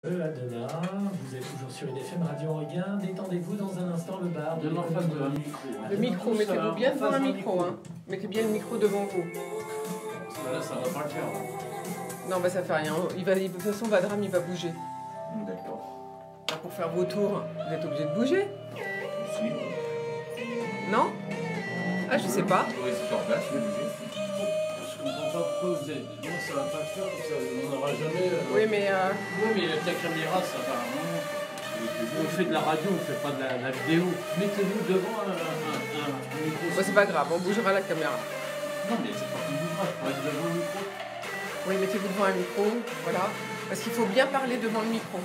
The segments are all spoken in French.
Adena, vous êtes toujours sur IDFM Radio Regain. Détendez-vous dans un instant, le bar de face de micro. Le micro, mettez-vous bien devant un micro. Hein. Mettez bien le micro devant vous. Là, ça va pas le faire. Non, bah ça fait rien. De toute façon, Vadram, il va bouger. D'accord. Alors, pour faire vos tours, vous êtes obligé de bouger. Si. Non? Ah, je sais pas. Oui, c'est sur place, je vais bouger. Je comprends pas pourquoi vous êtes. Non, ça va pas le faire, on n'aura jamais. Oui, mais. Oui, mais la caméra, ça va vraiment. On fait de la radio, on fait pas de la vidéo. Mettez-vous devant un micro. Bon, c'est pas grave, on bougera la caméra. Non, mais c'est pas qu'on bougera, je reste devant le micro. Oui, mettez-vous devant un micro, voilà. Parce qu'il faut bien parler devant le micro.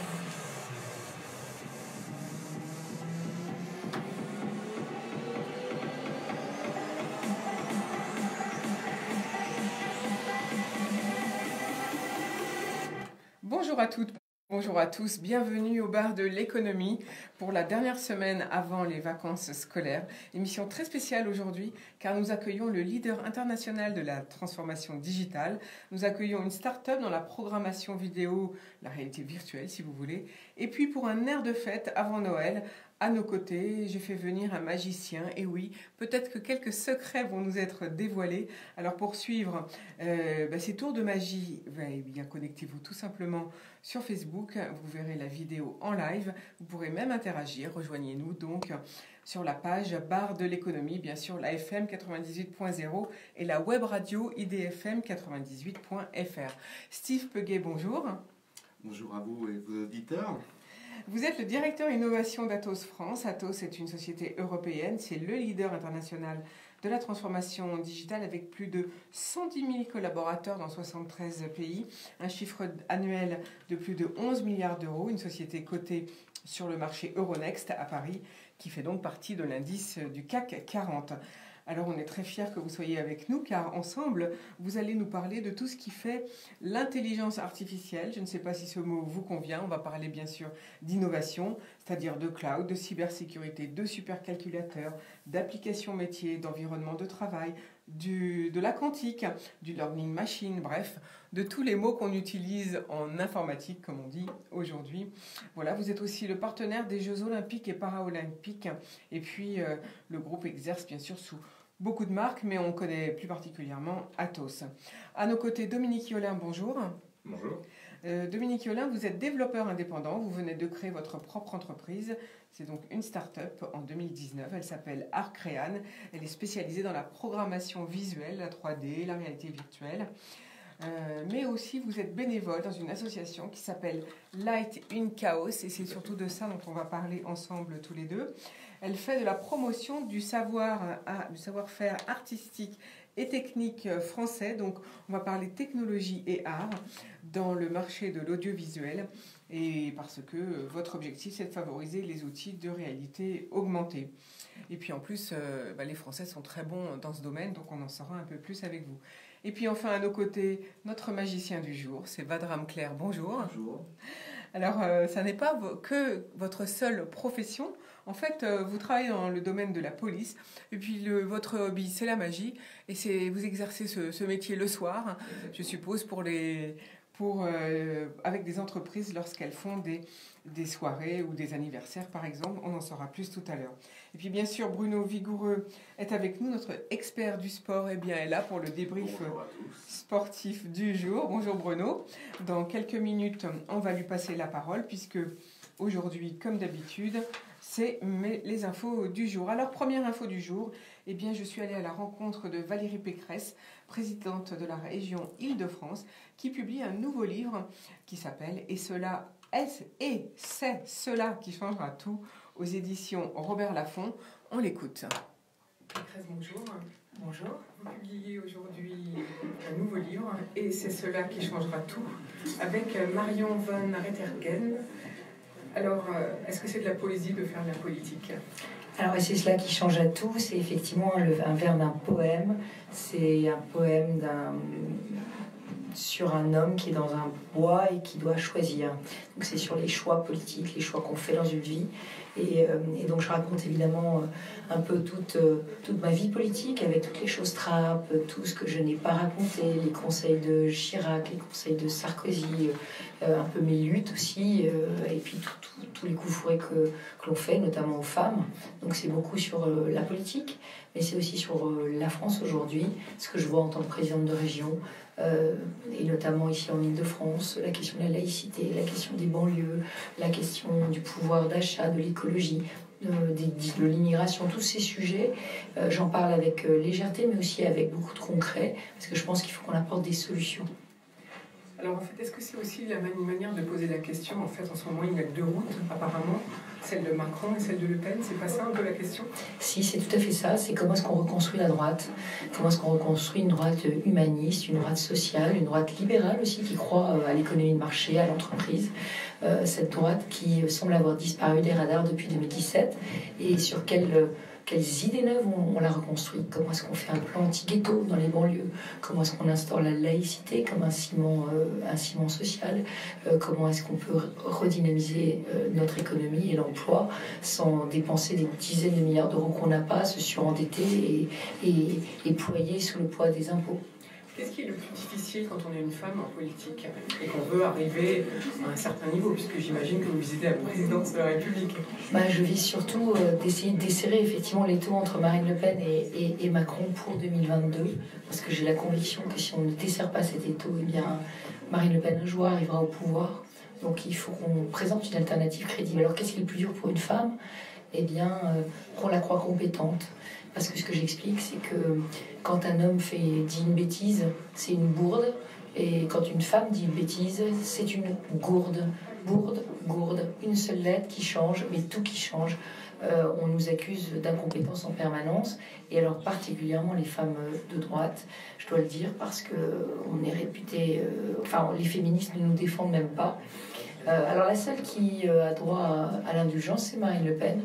Bonjour à toutes, bonjour à tous, bienvenue au bar de l'économie pour la dernière semaine avant les vacances scolaires. Émission très spéciale aujourd'hui car nous accueillons le leader international de la transformation digitale. Nous accueillons une start-up dans la programmation vidéo, la réalité virtuelle si vous voulez. Et puis pour un air de fête avant Noël, à nos côtés, j'ai fait venir un magicien. Et oui, peut-être que quelques secrets vont nous être dévoilés. Alors pour suivre ces tours de magie, eh bien connectez-vous tout simplement sur Facebook. Vous verrez la vidéo en live. Vous pourrez même interagir. Rejoignez-nous donc sur la page Bar de l'économie, bien sûr la FM 98.0 et la web radio IDFM 98.fr. Steve Peguet, bonjour. Bonjour à vous et vos auditeurs. Vous êtes le directeur innovation d'Atos France. Atos est une société européenne, c'est le leader international de la transformation digitale avec plus de 110 000 collaborateurs dans 73 pays, un chiffre annuel de plus de 11 milliards d'euros, une société cotée sur le marché Euronext à Paris qui fait donc partie de l'indice du CAC 40. Alors on est très fiers que vous soyez avec nous car ensemble, vous allez nous parler de tout ce qui fait l'intelligence artificielle. Je ne sais pas si ce mot vous convient. On va parler bien sûr d'innovation, c'est-à-dire de cloud, de cybersécurité, de supercalculateurs, d'applications métiers, d'environnement de travail, de la quantique, du learning machine, bref, de tous les mots qu'on utilise en informatique, comme on dit aujourd'hui. Voilà, vous êtes aussi le partenaire des Jeux Olympiques et Paralympiques. Et puis, le groupe exerce bien sûr sous beaucoup de marques, mais on connaît plus particulièrement Atos. À nos côtés, Dominique Yolin, bonjour. Bonjour. Dominique Yolin, vous êtes développeur indépendant, vous venez de créer votre propre entreprise. C'est donc une start-up en 2019, elle s'appelle Arcrean. Elle est spécialisée dans la programmation visuelle, la 3D, la réalité virtuelle. Mais aussi vous êtes bénévole dans une association qui s'appelle Light in Chaos et c'est surtout de ça dont on va parler ensemble tous les deux. Elle fait de la promotion du savoir-faire artistique et technique français, donc on va parler technologie et art dans le marché de l'audiovisuel et parce que votre objectif c'est de favoriser les outils de réalité augmentée. Et puis en plus, les Français sont très bons dans ce domaine, donc on en saura un peu plus avec vous. Et puis enfin à nos côtés, notre magicien du jour, c'est Vadram Clair. Bonjour. Bonjour. Alors ça n'est pas que votre seule profession. En fait, vous travaillez dans le domaine de la police. Et puis votre hobby, c'est la magie. Et vous exercez ce métier le soir, je suppose, avec des entreprises lorsqu'elles font des soirées ou des anniversaires, par exemple. On en saura plus tout à l'heure. Et puis, bien sûr, Bruno Vigoureux est avec nous, notre expert du sport. Eh bien, est là pour le débrief sportif du jour. Bonjour Bruno. Dans quelques minutes, on va lui passer la parole, puisque aujourd'hui, comme d'habitude, c'est les infos du jour. Alors, première info du jour, eh bien, je suis allée à la rencontre de Valérie Pécresse, présidente de la région Île-de-France, qui publie un nouveau livre qui s'appelle « Et c'est cela qui changera tout » aux éditions Robert Laffont. On l'écoute. Pécresse, bonjour. Bonjour. Vous publiez aujourd'hui un nouveau livre « Et c'est cela qui changera tout » avec Marion Van Rettergen. Alors, est-ce que c'est de la poésie de faire de la politique ? Alors, c'est cela qui change à tout. C'est effectivement un vers d'un poème. C'est un poème sur un homme qui est dans un bois et qui doit choisir. Donc c'est sur les choix politiques, les choix qu'on fait dans une vie. Et donc je raconte évidemment un peu toute ma vie politique avec toutes les choses trappes, tout ce que je n'ai pas raconté, les conseils de Chirac, les conseils de Sarkozy, un peu mes luttes aussi, et puis tous les coups fourrés que l'on fait, notamment aux femmes. Donc c'est beaucoup sur la politique, mais c'est aussi sur la France aujourd'hui, ce que je vois en tant que présidente de région, et notamment ici en Île-de-France, la question de la laïcité, la question des banlieues, la question du pouvoir d'achat, de l'écologie, de l'immigration, tous ces sujets. J'en parle avec légèreté, mais aussi avec beaucoup de concret, parce que je pense qu'il faut qu'on apporte des solutions. Alors en fait, est-ce que c'est aussi la manière de poser la question? En fait, en ce moment, il y a deux routes, apparemment, celle de Macron et celle de Le Pen. C'est pas ça un peu la question? Si, c'est tout à fait ça. C'est comment est-ce qu'on reconstruit la droite? Comment est-ce qu'on reconstruit une droite humaniste, une droite sociale, une droite libérale aussi qui croit à l'économie de marché, à l'entreprise? Cette droite qui semble avoir disparu des radars depuis 2017 et sur quelles idées neuves on la reconstruit? Comment est-ce qu'on fait un plan anti-ghetto dans les banlieues? Comment est-ce qu'on instaure la laïcité comme un ciment social? Comment est-ce qu'on peut redynamiser notre économie et l'emploi sans dépenser des dizaines de milliards d'euros qu'on n'a pas, se surendetter et ployer sous le poids des impôts? Qu'est-ce qui est le plus difficile quand on est une femme en politique et qu'on veut arriver à un certain niveau, puisque j'imagine que vous visitez la présidence de la République? Je vise surtout d'essayer de desserrer effectivement l'étau entre Marine Le Pen et Macron pour 2022, parce que j'ai la conviction que si on ne desserre pas cet étau, eh bien, Marine Le Pen un jour arrivera au pouvoir. Donc il faut qu'on présente une alternative crédible. Alors qu'est-ce qui est le plus dur pour une femme? Eh bien, qu'on la croit compétente. Parce que ce que j'explique, c'est que quand un homme dit une bêtise, c'est une bourde. Et quand une femme dit une bêtise, c'est une gourde. Bourde, gourde. Une seule lettre qui change, mais tout qui change. On nous accuse d'incompétence en permanence. Et alors particulièrement les femmes de droite, je dois le dire, parce qu'on est réputé... les féministes ne nous défendent même pas. Alors la seule qui a droit à l'indulgence, c'est Marine Le Pen,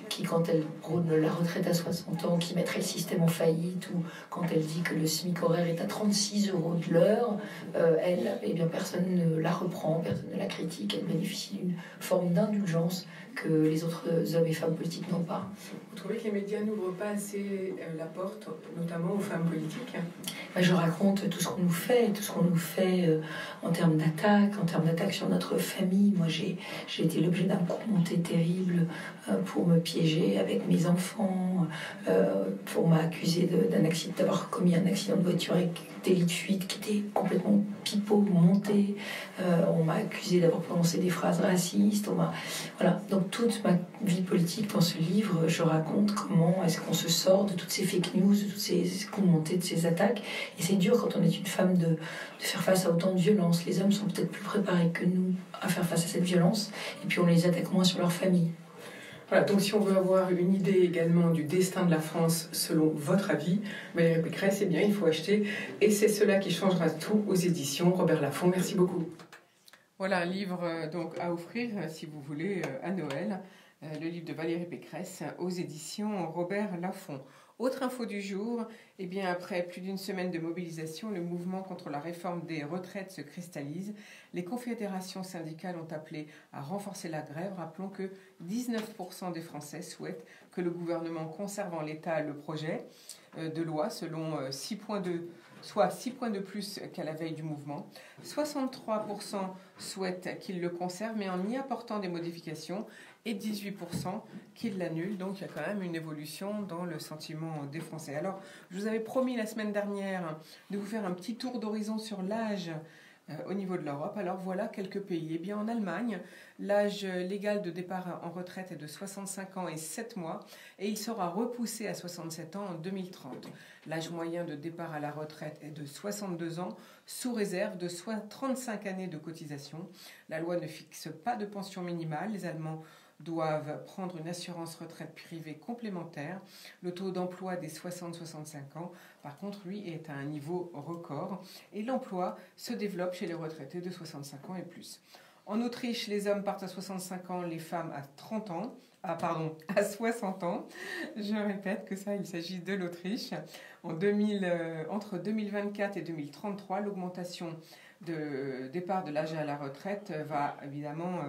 qui, quand elle prône la retraite à 60 ans, qui mettrait le système en faillite, ou quand elle dit que le SMIC horaire est à 36 € de l'heure, eh bien, personne ne la reprend, personne ne la critique, elle bénéficie d'une forme d'indulgence que les autres hommes et femmes politiques n'ont pas. Vous trouvez que les médias n'ouvrent pas assez la porte, notamment aux femmes politiques? Je raconte tout ce qu'on nous fait, en termes d'attaque sur notre famille. Moi, j'ai été l'objet d'un coup monté terrible pour me piéger avec mes enfants, pour m'accuser d'avoir commis un accident de voiture avec délit de fuite qui était complètement pipeau, monté. On m'a accusé d'avoir prononcé des phrases racistes. Voilà. Donc toute ma vie politique dans ce livre, je raconte comment est-ce qu'on se sort de toutes ces fake news, de toutes ces coups montées, de ces attaques. Et c'est dur quand on est une femme de faire face à autant de violence. Les hommes sont peut-être plus préparés que nous à faire face à cette violence. Et puis on les attaque moins sur leur famille. Voilà, donc si on veut avoir une idée également du destin de la France selon votre avis, Valérie Pécresse, eh bien il faut acheter « Et c'est cela qui changera tout » aux éditions Robert Laffont. Merci beaucoup. Voilà un livre donc à offrir si vous voulez à Noël, le livre de Valérie Pécresse aux éditions Robert Laffont. Autre info du jour, eh bien après plus d'une semaine de mobilisation, le mouvement contre la réforme des retraites se cristallise. Les confédérations syndicales ont appelé à renforcer la grève. Rappelons que 19% des Français souhaitent que le gouvernement conserve en l'état le projet de loi, selon 6 points de plus qu'à la veille du mouvement. 63% souhaitent qu'il le conserve, mais en y apportant des modifications, et 18% qu'il l'annule. Donc il y a quand même une évolution dans le sentiment des Français. Alors, je vous avais promis la semaine dernière de vous faire un petit tour d'horizon sur l'âge au niveau de l'Europe. Alors voilà quelques pays. Eh bien en Allemagne, l'âge légal de départ en retraite est de 65 ans et 7 mois et il sera repoussé à 67 ans en 2030. L'âge moyen de départ à la retraite est de 62 ans sous réserve de soit 35 années de cotisation. La loi ne fixe pas de pension minimale. Les Allemands doivent prendre une assurance retraite privée complémentaire. Le taux d'emploi des 60-65 ans, par contre, lui, est à un niveau record. Et l'emploi se développe chez les retraités de 65 ans et plus. En Autriche, les hommes partent à 65 ans, les femmes à 30 ans. à 60 ans. Je répète que ça, il s'agit de l'Autriche. Entre 2024 et 2033, l'augmentation de départ de l'âge à la retraite va évidemment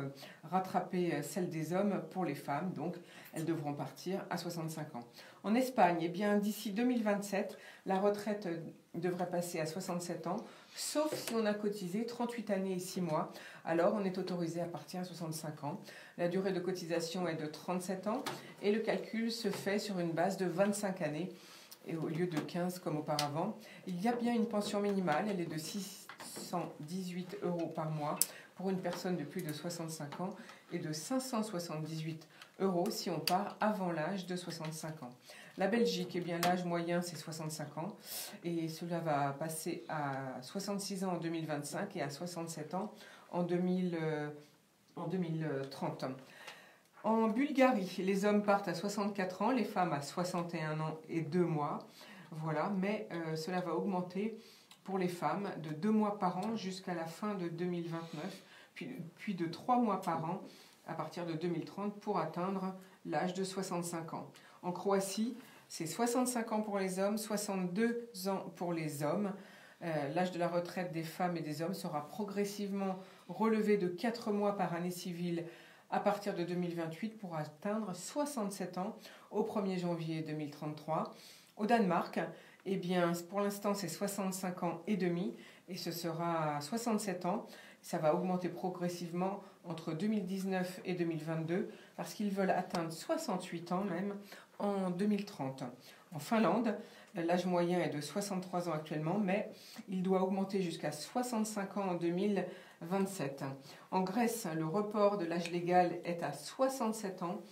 rattraper celle des hommes pour les femmes, donc elles devront partir à 65 ans. En Espagne, eh bien, d'ici 2027, la retraite devrait passer à 67 ans, sauf si on a cotisé 38 années et 6 mois, alors on est autorisé à partir à 65 ans. La durée de cotisation est de 37 ans et le calcul se fait sur une base de 25 années et au lieu de 15 comme auparavant. Il y a bien une pension minimale, elle est de 618 € par mois pour une personne de plus de 65 ans et de 578 € si on part avant l'âge de 65 ans. La Belgique, eh bien, l'âge moyen c'est 65 ans et cela va passer à 66 ans en 2025 et à 67 ans en 2030. En Bulgarie, les hommes partent à 64 ans, les femmes à 61 ans et 2 mois. Voilà, mais cela va augmenter pour les femmes de 2 mois par an jusqu'à la fin de 2029, puis de 3 mois par an à partir de 2030 pour atteindre l'âge de 65 ans. En Croatie, c'est 65 ans pour les hommes, 62 ans pour les hommes. L'âge de la retraite des femmes et des hommes sera progressivement relevé de 4 mois par année civile à partir de 2028 pour atteindre 67 ans au 1er janvier 2033. Au Danemark, eh bien, pour l'instant, c'est 65 ans et demi et ce sera 67 ans. Ça va augmenter progressivement entre 2019 et 2022 parce qu'ils veulent atteindre 68 ans même en 2030. En Finlande, l'âge moyen est de 63 ans actuellement, mais il doit augmenter jusqu'à 65 ans en 2027. En Grèce, le report de l'âge légal est à 67 ans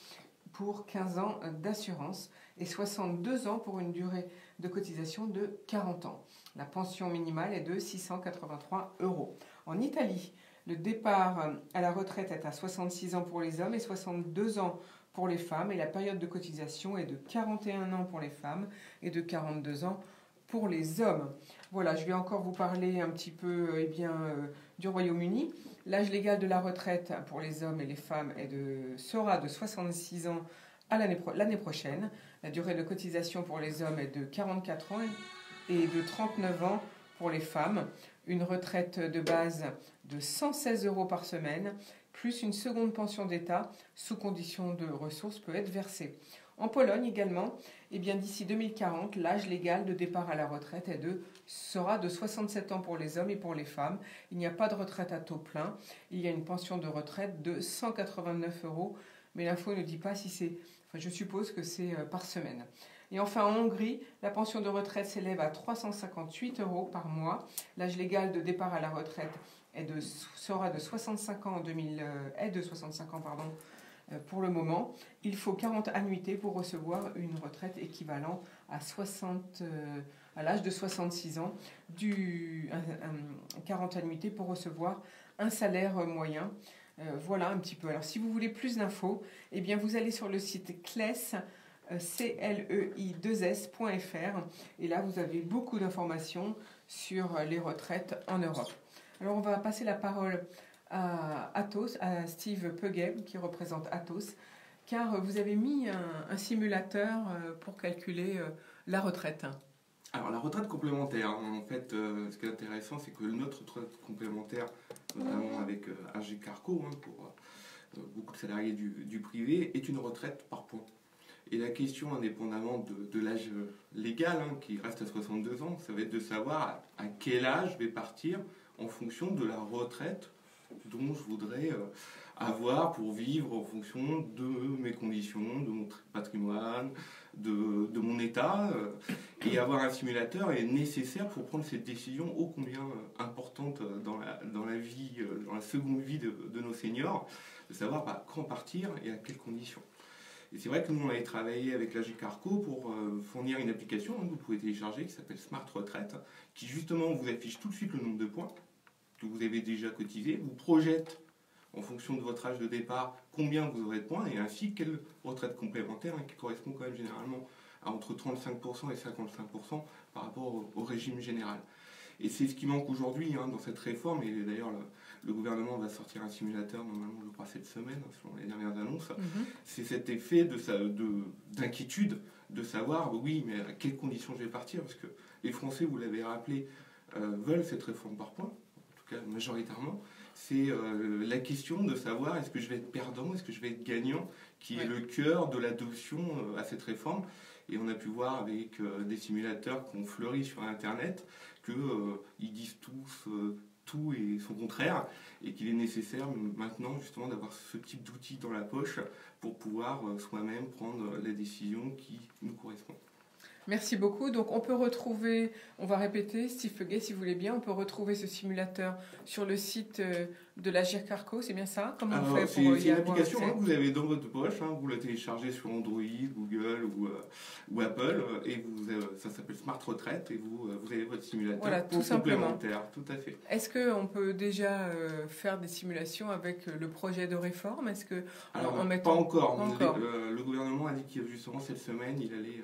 pour 15 ans d'assurance et 62 ans pour une durée de cotisation de 40 ans. La pension minimale est de 683 €. En Italie, le départ à la retraite est à 66 ans pour les hommes et 62 ans pour les femmes et la période de cotisation est de 41 ans pour les femmes et de 42 ans pour les hommes. Voilà, je vais encore vous parler un petit peu du Royaume-Uni. L'âge légal de la retraite pour les hommes et les femmes sera de 66 ans à l'année prochaine. La durée de cotisation pour les hommes est de 44 ans et de 39 ans pour les femmes. Une retraite de base de 116 € par semaine, plus une seconde pension d'État sous condition de ressources peut être versée. En Pologne également, eh bien, d'ici 2040, l'âge légal de départ à la retraite sera de 67 ans pour les hommes et pour les femmes. Il n'y a pas de retraite à taux plein. Il y a une pension de retraite de 189 €, mais l'info ne dit pas si c'est... Enfin, je suppose que c'est par semaine. Et enfin, en Hongrie, la pension de retraite s'élève à 358 € par mois. L'âge légal de départ à la retraite sera de 65 ans pour le moment. Il faut 40 annuités pour recevoir une retraite équivalente à l'âge de 66 ans, 40 annuités pour recevoir un salaire moyen. Voilà un petit peu. Alors, si vous voulez plus d'infos, eh bien, vous allez sur le site CLEIS, CLEI2S.fr, et là, vous avez beaucoup d'informations sur les retraites en Europe. Alors, on va passer la parole à Atos, à Steve Puget, qui représente Atos, car vous avez mis un simulateur pour calculer la retraite. Alors, la retraite complémentaire, en fait, ce qui est intéressant, c'est que notre retraite complémentaire, notamment avec AG Carco, pour beaucoup de salariés du privé, est une retraite par points. Et la question, indépendamment de l'âge légal, qui reste à 62 ans, ça va être de savoir à quel âge je vais partir en fonction de la retraite dont je voudrais avoir pour vivre en fonction de mes conditions, de mon patrimoine, de mon état. Et avoir un simulateur est nécessaire pour prendre cette décision ô combien importante dans la vie, dans la seconde vie de nos seniors, de savoir quand partir et à quelles conditions. Et c'est vrai que nous, on avait travaillé avec l'AG Carco pour fournir une application que vous pouvez télécharger qui s'appelle Smart Retraite, qui justement vous affiche tout de suite le nombre de points que vous avez déjà cotisé, vous projette en fonction de votre âge de départ combien vous aurez de points et ainsi quelle retraite complémentaire qui correspond quand même généralement à entre 35% et 55% par rapport au régime général. Et c'est ce qui manque aujourd'hui dans cette réforme. Et d'ailleurs, le gouvernement va sortir un simulateur, normalement, je crois, cette semaine, selon les dernières annonces. C'est cet effet d'inquiétude de savoir, oui, mais à quelles conditions je vais partir. Parce que les Français, vous l'avez rappelé, veulent cette réforme par points, en tout cas majoritairement. C'est la question de savoir est-ce que je vais être perdant, est-ce que je vais être gagnant, qui est le cœur de l'adoption à cette réforme. Et on a pu voir avec des simulateurs qui ont fleuri sur Internet qu'ils disent tous tout et son contraire, et qu'il est nécessaire maintenant justement d'avoir ce type d'outils dans la poche pour pouvoir soi-même prendre la décision qui nous correspond. Merci beaucoup. Donc on peut retrouver, on va répéter, Steve Peguet, si vous voulez bien, on peut retrouver ce simulateur sur le site de l'Agirc Arco, c'est bien ça? Comment on fait pour c'est une application que vous avez dans votre poche, vous la téléchargez sur Android, Google ou Apple, et ça s'appelle Smart Retraite, et vous avez votre simulateur tout complémentaire. Tout à fait. Est-ce qu'on peut déjà faire des simulations avec le projet de réforme? Est-ce que pas encore. Le gouvernement a dit qu'il justement cette semaine, il allait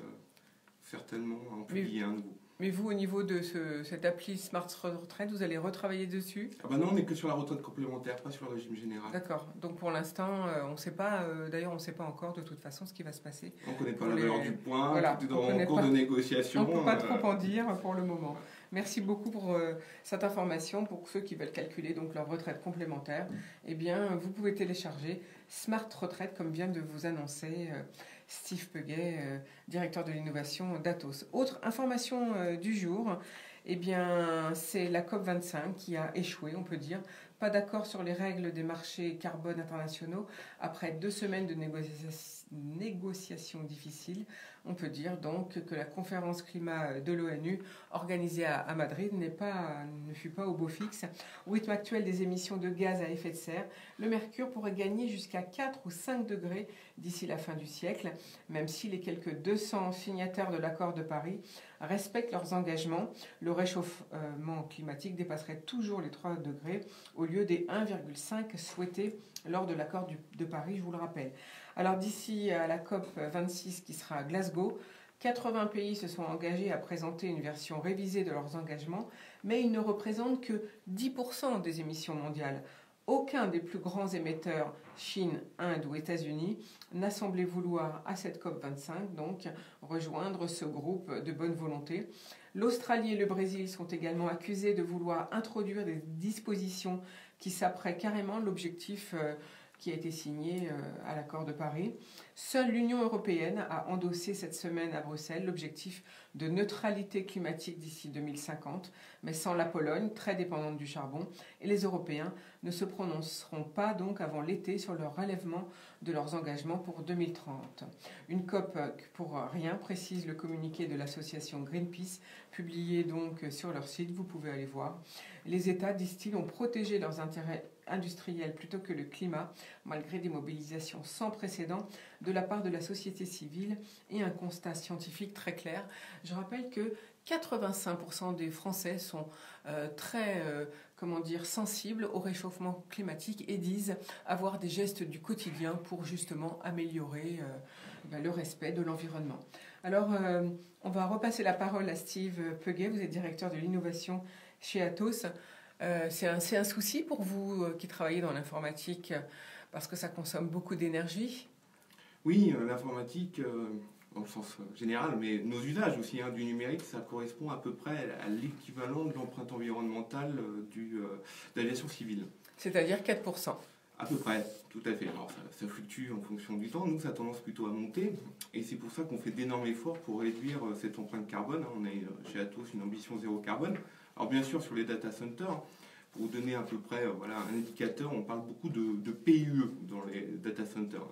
certainement en publier un nouveau. Mais vous, au niveau de cette appli Smart Retraite, vous allez retravailler dessus? Non, on n'est que sur la retraite complémentaire, pas sur le régime général. D'accord. Donc pour l'instant, on ne sait pas, d'ailleurs on ne sait pas encore de toute façon ce qui va se passer. On ne connaît pas la valeur du point, tout est en cours de négociation. On ne peut pas trop en dire pour le moment. Merci beaucoup pour cette information. Pour ceux qui veulent calculer donc leur retraite complémentaire, eh bien, vous pouvez télécharger Smart Retraite, comme vient de vous annoncer Steve Peguet, directeur de l'innovation d'Atos. Autre information du jour, eh bien, c'est la COP25 qui a échoué, on peut dire. Pas d'accord sur les règles des marchés carbone internationaux. Après 2 semaines de négociations difficiles, on peut dire donc que la conférence climat de l'ONU, organisée à Madrid, ne fut pas au beau fixe. Au rythme actuel des émissions de gaz à effet de serre, le mercure pourrait gagner jusqu'à 4 ou 5 degrés d'ici la fin du siècle, même si les quelques 200 signataires de l'accord de Paris respectent leurs engagements. Le réchauffement climatique dépasserait toujours les 3 degrés au lieu des 1,5 souhaités lors de l'accord de Paris, je vous le rappelle. Alors d'ici à la COP26 qui sera à Glasgow, 80 pays se sont engagés à présenter une version révisée de leurs engagements, mais ils ne représentent que 10% des émissions mondiales. Aucun des plus grands émetteurs, Chine, Inde ou États-Unis, n'a semblé vouloir à cette COP25 donc rejoindre ce groupe de bonne volonté. L'Australie et le Brésil sont également accusés de vouloir introduire des dispositions qui saperaient carrément l'objectif qui a été signé à l'accord de Paris. Seule l'Union européenne a endossé cette semaine à Bruxelles l'objectif de neutralité climatique d'ici 2050, mais sans la Pologne, très dépendante du charbon, et les Européens ne se prononceront pas donc avant l'été sur le relèvement de leurs engagements pour 2030. Une COP pour rien, précise le communiqué de l'association Greenpeace, publié donc sur leur site, vous pouvez aller voir. Les États, disent-ils, ont protégé leurs intérêts industriels plutôt que le climat, malgré des mobilisations sans précédent de la part de la société civile et un constat scientifique très clair. Je rappelle que 85% des Français sont très sensibles au réchauffement climatique et disent avoir des gestes du quotidien pour justement améliorer le respect de l'environnement. Alors, on va repasser la parole à Steve Peguet, vous êtes directeur de l'innovation chez Atos. C'est un souci pour vous qui travaillez dans l'informatique parce que ça consomme beaucoup d'énergie? Oui, l'informatique, dans le sens général, mais nos usages aussi du numérique, ça correspond à peu près à l'équivalent de l'empreinte environnementale de l'aviation civile. C'est-à-dire 4%. À peu près, tout à fait. Alors ça fluctue en fonction du temps. Nous, ça a tendance plutôt à monter. Et c'est pour ça qu'on fait d'énormes efforts pour réduire cette empreinte carbone. On a chez Atos une ambition zéro carbone. Alors bien sûr, sur les data centers, pour vous donner à peu près un indicateur, on parle beaucoup de PUE dans les data centers.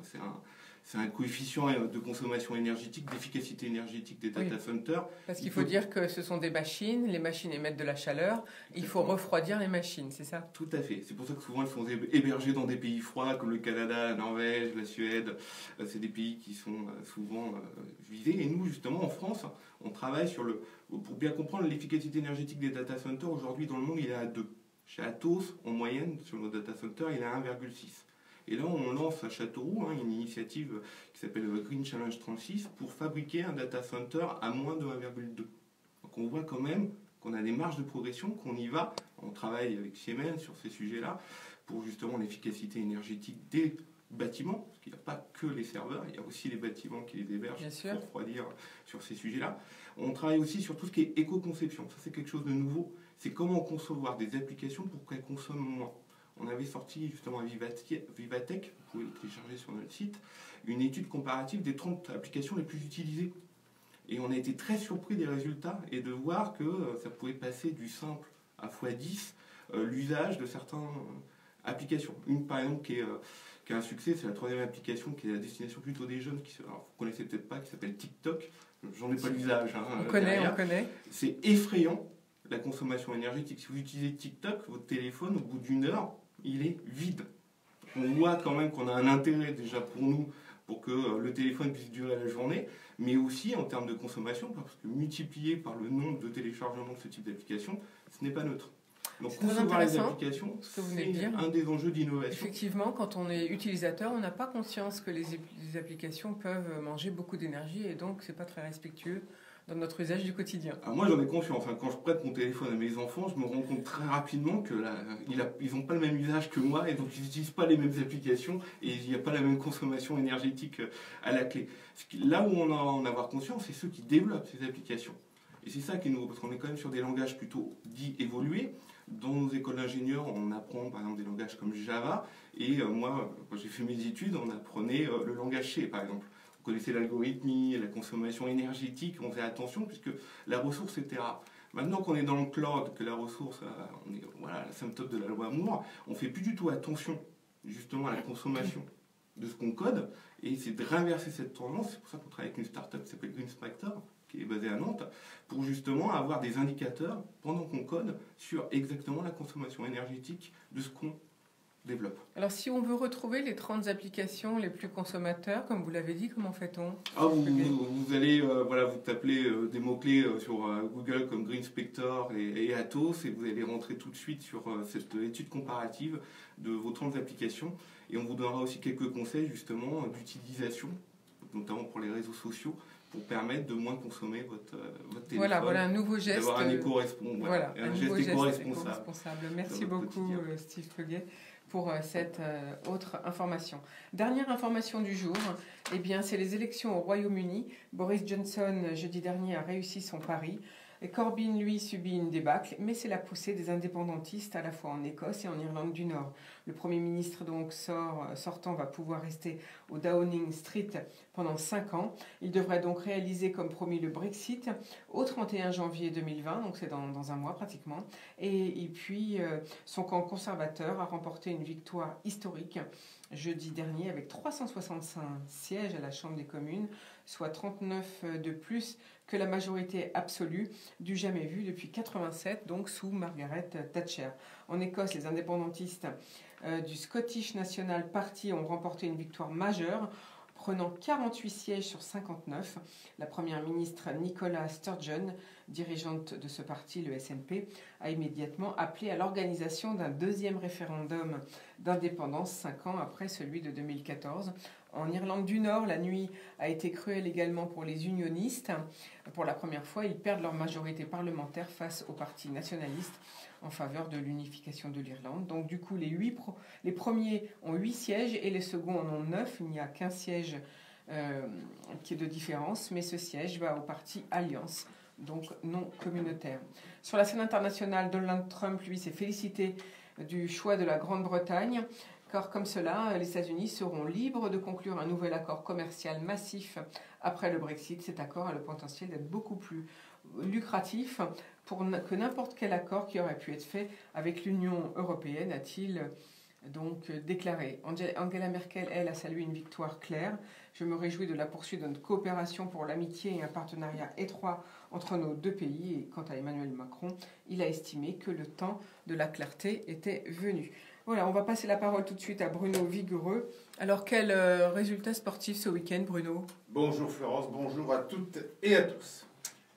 C'est un coefficient de consommation énergétique, d'efficacité énergétique des data centers. Parce qu'il faut dire que ce sont des machines, les machines émettent de la chaleur, il faut refroidir les machines, c'est ça? Tout à fait. C'est pour ça que souvent elles sont hébergées dans des pays froids comme le Canada, la Norvège, la Suède. C'est des pays qui sont souvent visés. Et nous, justement, en France, on travaille pour bien comprendre l'efficacité énergétique des data centers. Aujourd'hui, dans le monde, il est à 2. Chez Atos, en moyenne, sur nos data centers, il est à 1,6. Et là, on lance à Châteauroux une initiative qui s'appelle Green Challenge 36 pour fabriquer un data center à moins de 1,2. Donc on voit quand même qu'on a des marges de progression, qu'on y va. On travaille avec Siemens sur ces sujets-là pour justement l'efficacité énergétique des bâtiments, parce qu'il n'y a pas que les serveurs, il y a aussi les bâtiments qui les hébergent pour refroidir sur ces sujets-là. On travaille aussi sur tout ce qui est éco-conception. Ça, c'est quelque chose de nouveau. C'est comment concevoir des applications pour qu'elles consomment moins. On avait sorti justement à Vivatech, vous pouvez le télécharger sur notre site, une étude comparative des 30 applications les plus utilisées. Et on a été très surpris des résultats et de voir que ça pouvait passer du simple à x10 l'usage de certaines applications. Une par exemple qui est un succès, c'est la 3e application qui est à destination plutôt des jeunes, alors vous ne connaissez peut-être pas, qui s'appelle TikTok. J'en ai pas l'usage. On connaît. C'est effrayant la consommation énergétique. Si vous utilisez TikTok, votre téléphone, au bout d'une heure, il est vide. On voit quand même qu'on a un intérêt déjà pour nous, pour que le téléphone puisse durer la journée, mais aussi en termes de consommation, parce que multiplié par le nombre de téléchargements de ce type d'application, ce n'est pas neutre. Donc concevoir les applications, c'est un des enjeux d'innovation. Effectivement, quand on est utilisateur, on n'a pas conscience que les applications peuvent manger beaucoup d'énergie et donc c'est pas très respectueux dans notre usage du quotidien. Alors moi j'en ai conscience, quand je prête mon téléphone à mes enfants, je me rends compte très rapidement que ils n'ont pas le même usage que moi et donc ils n'utilisent pas les mêmes applications et il n'y a pas la même consommation énergétique à la clé. Là où on en a conscience, c'est ceux qui développent ces applications. Et c'est ça qui est nouveau, parce qu'on est quand même sur des langages plutôt dits évolués. Dans nos écoles d'ingénieurs, on apprend par exemple des langages comme Java. Et moi, quand j'ai fait mes études, on apprenait le langage C, par exemple. On connaissait l'algorithmie, la consommation énergétique, on faisait attention puisque la ressource était rare. Maintenant qu'on est dans le cloud, que la ressource, on est la symptôme de la loi Moore, on ne fait plus du tout attention justement à la consommation de ce qu'on code. Et c'est de réinverser cette tendance. C'est pour ça qu'on travaille avec une start-up qui s'appelle GreenSpectre, qui est basée à Nantes, pour justement avoir des indicateurs pendant qu'on code sur exactement la consommation énergétique de ce qu'on développe. Alors si on veut retrouver les 30 applications les plus consommateurs, comme vous l'avez dit, comment fait-on ? Vous allez vous tapez des mots-clés sur Google comme GreenSpectre et Atos et vous allez rentrer tout de suite sur cette étude comparative de vos 30 applications et on vous donnera aussi quelques conseils justement d'utilisation, notamment pour les réseaux sociaux, pour permettre de moins consommer votre téléphone. Voilà un nouveau geste. D'avoir un geste éco-responsable. Merci beaucoup Steve Feguet pour cette autre information. Dernière information du jour, c'est les élections au Royaume-Uni. Boris Johnson, jeudi dernier, a réussi son pari. Et Corbyn, lui, subit une débâcle, mais c'est la poussée des indépendantistes à la fois en Écosse et en Irlande du Nord. Le Premier ministre donc sortant va pouvoir rester au Downing Street pendant 5 ans. Il devrait donc réaliser comme promis le Brexit au 31 janvier 2020, donc c'est dans un mois pratiquement. Et puis son camp conservateur a remporté une victoire historique jeudi dernier avec 365 sièges à la Chambre des communes, soit 39 de plus que la majorité absolue du jamais vu depuis 87, donc sous Margaret Thatcher. En Écosse, les indépendantistes du Scottish National Party ont remporté une victoire majeure, prenant 48 sièges sur 59. La première ministre Nicola Sturgeon, dirigeante de ce parti, le SNP, a immédiatement appelé à l'organisation d'un deuxième référendum d'indépendance 5 ans après celui de 2014. En Irlande du Nord, la nuit a été cruelle également pour les unionistes. Pour la première fois, ils perdent leur majorité parlementaire face au parti nationaliste en faveur de l'unification de l'Irlande. Donc du coup, les premiers ont 8 sièges et les seconds en ont 9. Il n'y a qu'un siège qui est de différence, mais ce siège va au parti Alliance, donc non communautaire. Sur la scène internationale, Donald Trump, lui, s'est félicité du choix de la Grande-Bretagne, car comme cela, les États-Unis seront libres de conclure un nouvel accord commercial massif après le Brexit. Cet accord a le potentiel d'être beaucoup plus lucratif que n'importe quel accord qui aurait pu être fait avec l'Union européenne, a-t-il donc déclaré. Angela Merkel, elle, a salué une victoire claire. Je me réjouis de la poursuite de notre coopération pour l'amitié et un partenariat étroit entre nos deux pays. Et quant à Emmanuel Macron, il a estimé que le temps de la clarté était venu. Voilà, on va passer la parole tout de suite à Bruno Vigoureux. Alors, quel résultat sportif ce week-end, Bruno ? Bonjour Florence, bonjour à toutes et à tous.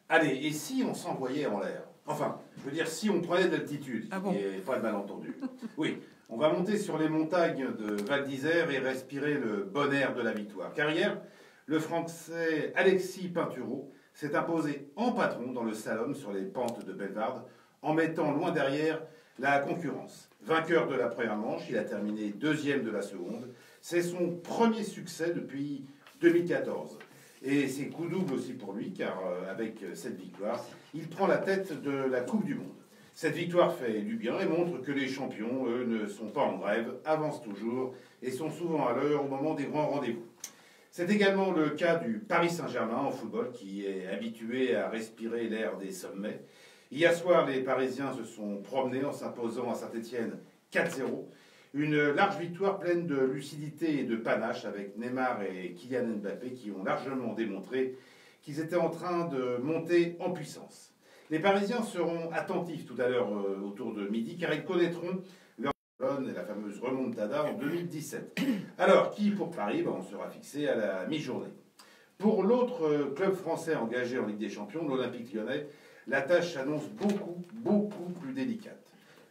Allez, et si on s'envoyait en l'air ? Enfin, je veux dire, si on prenait de l'altitude, et pas de malentendu. Oui, on va monter sur les montagnes de Val d'Isère et respirer le bon air de la victoire. Car hier, le Français Alexis Pinturault s'est imposé en patron dans le slalom sur les pentes de Bellewaerde, en mettant loin derrière la concurrence. Vainqueur de la première manche, il a terminé deuxième de la seconde. C'est son premier succès depuis 2014. Et c'est coup double aussi pour lui, car avec cette victoire, il prend la tête de la Coupe du Monde. Cette victoire fait du bien et montre que les champions, eux, ne sont pas en grève, avancent toujours et sont souvent à l'heure au moment des grands rendez-vous. C'est également le cas du Paris Saint-Germain en football, qui est habitué à respirer l'air des sommets. Hier soir, les Parisiens se sont promenés en s'imposant à Saint-Etienne 4-0. Une large victoire pleine de lucidité et de panache avec Neymar et Kylian Mbappé qui ont largement démontré qu'ils étaient en train de monter en puissance. Les Parisiens seront attentifs tout à l'heure autour de midi car ils connaîtront leur colonne et la fameuse remontada en 2017. Alors, qui pour Paris? On sera fixé à la mi-journée. Pour l'autre club français engagé en Ligue des Champions, l'Olympique Lyonnais, la tâche s'annonce beaucoup plus délicate.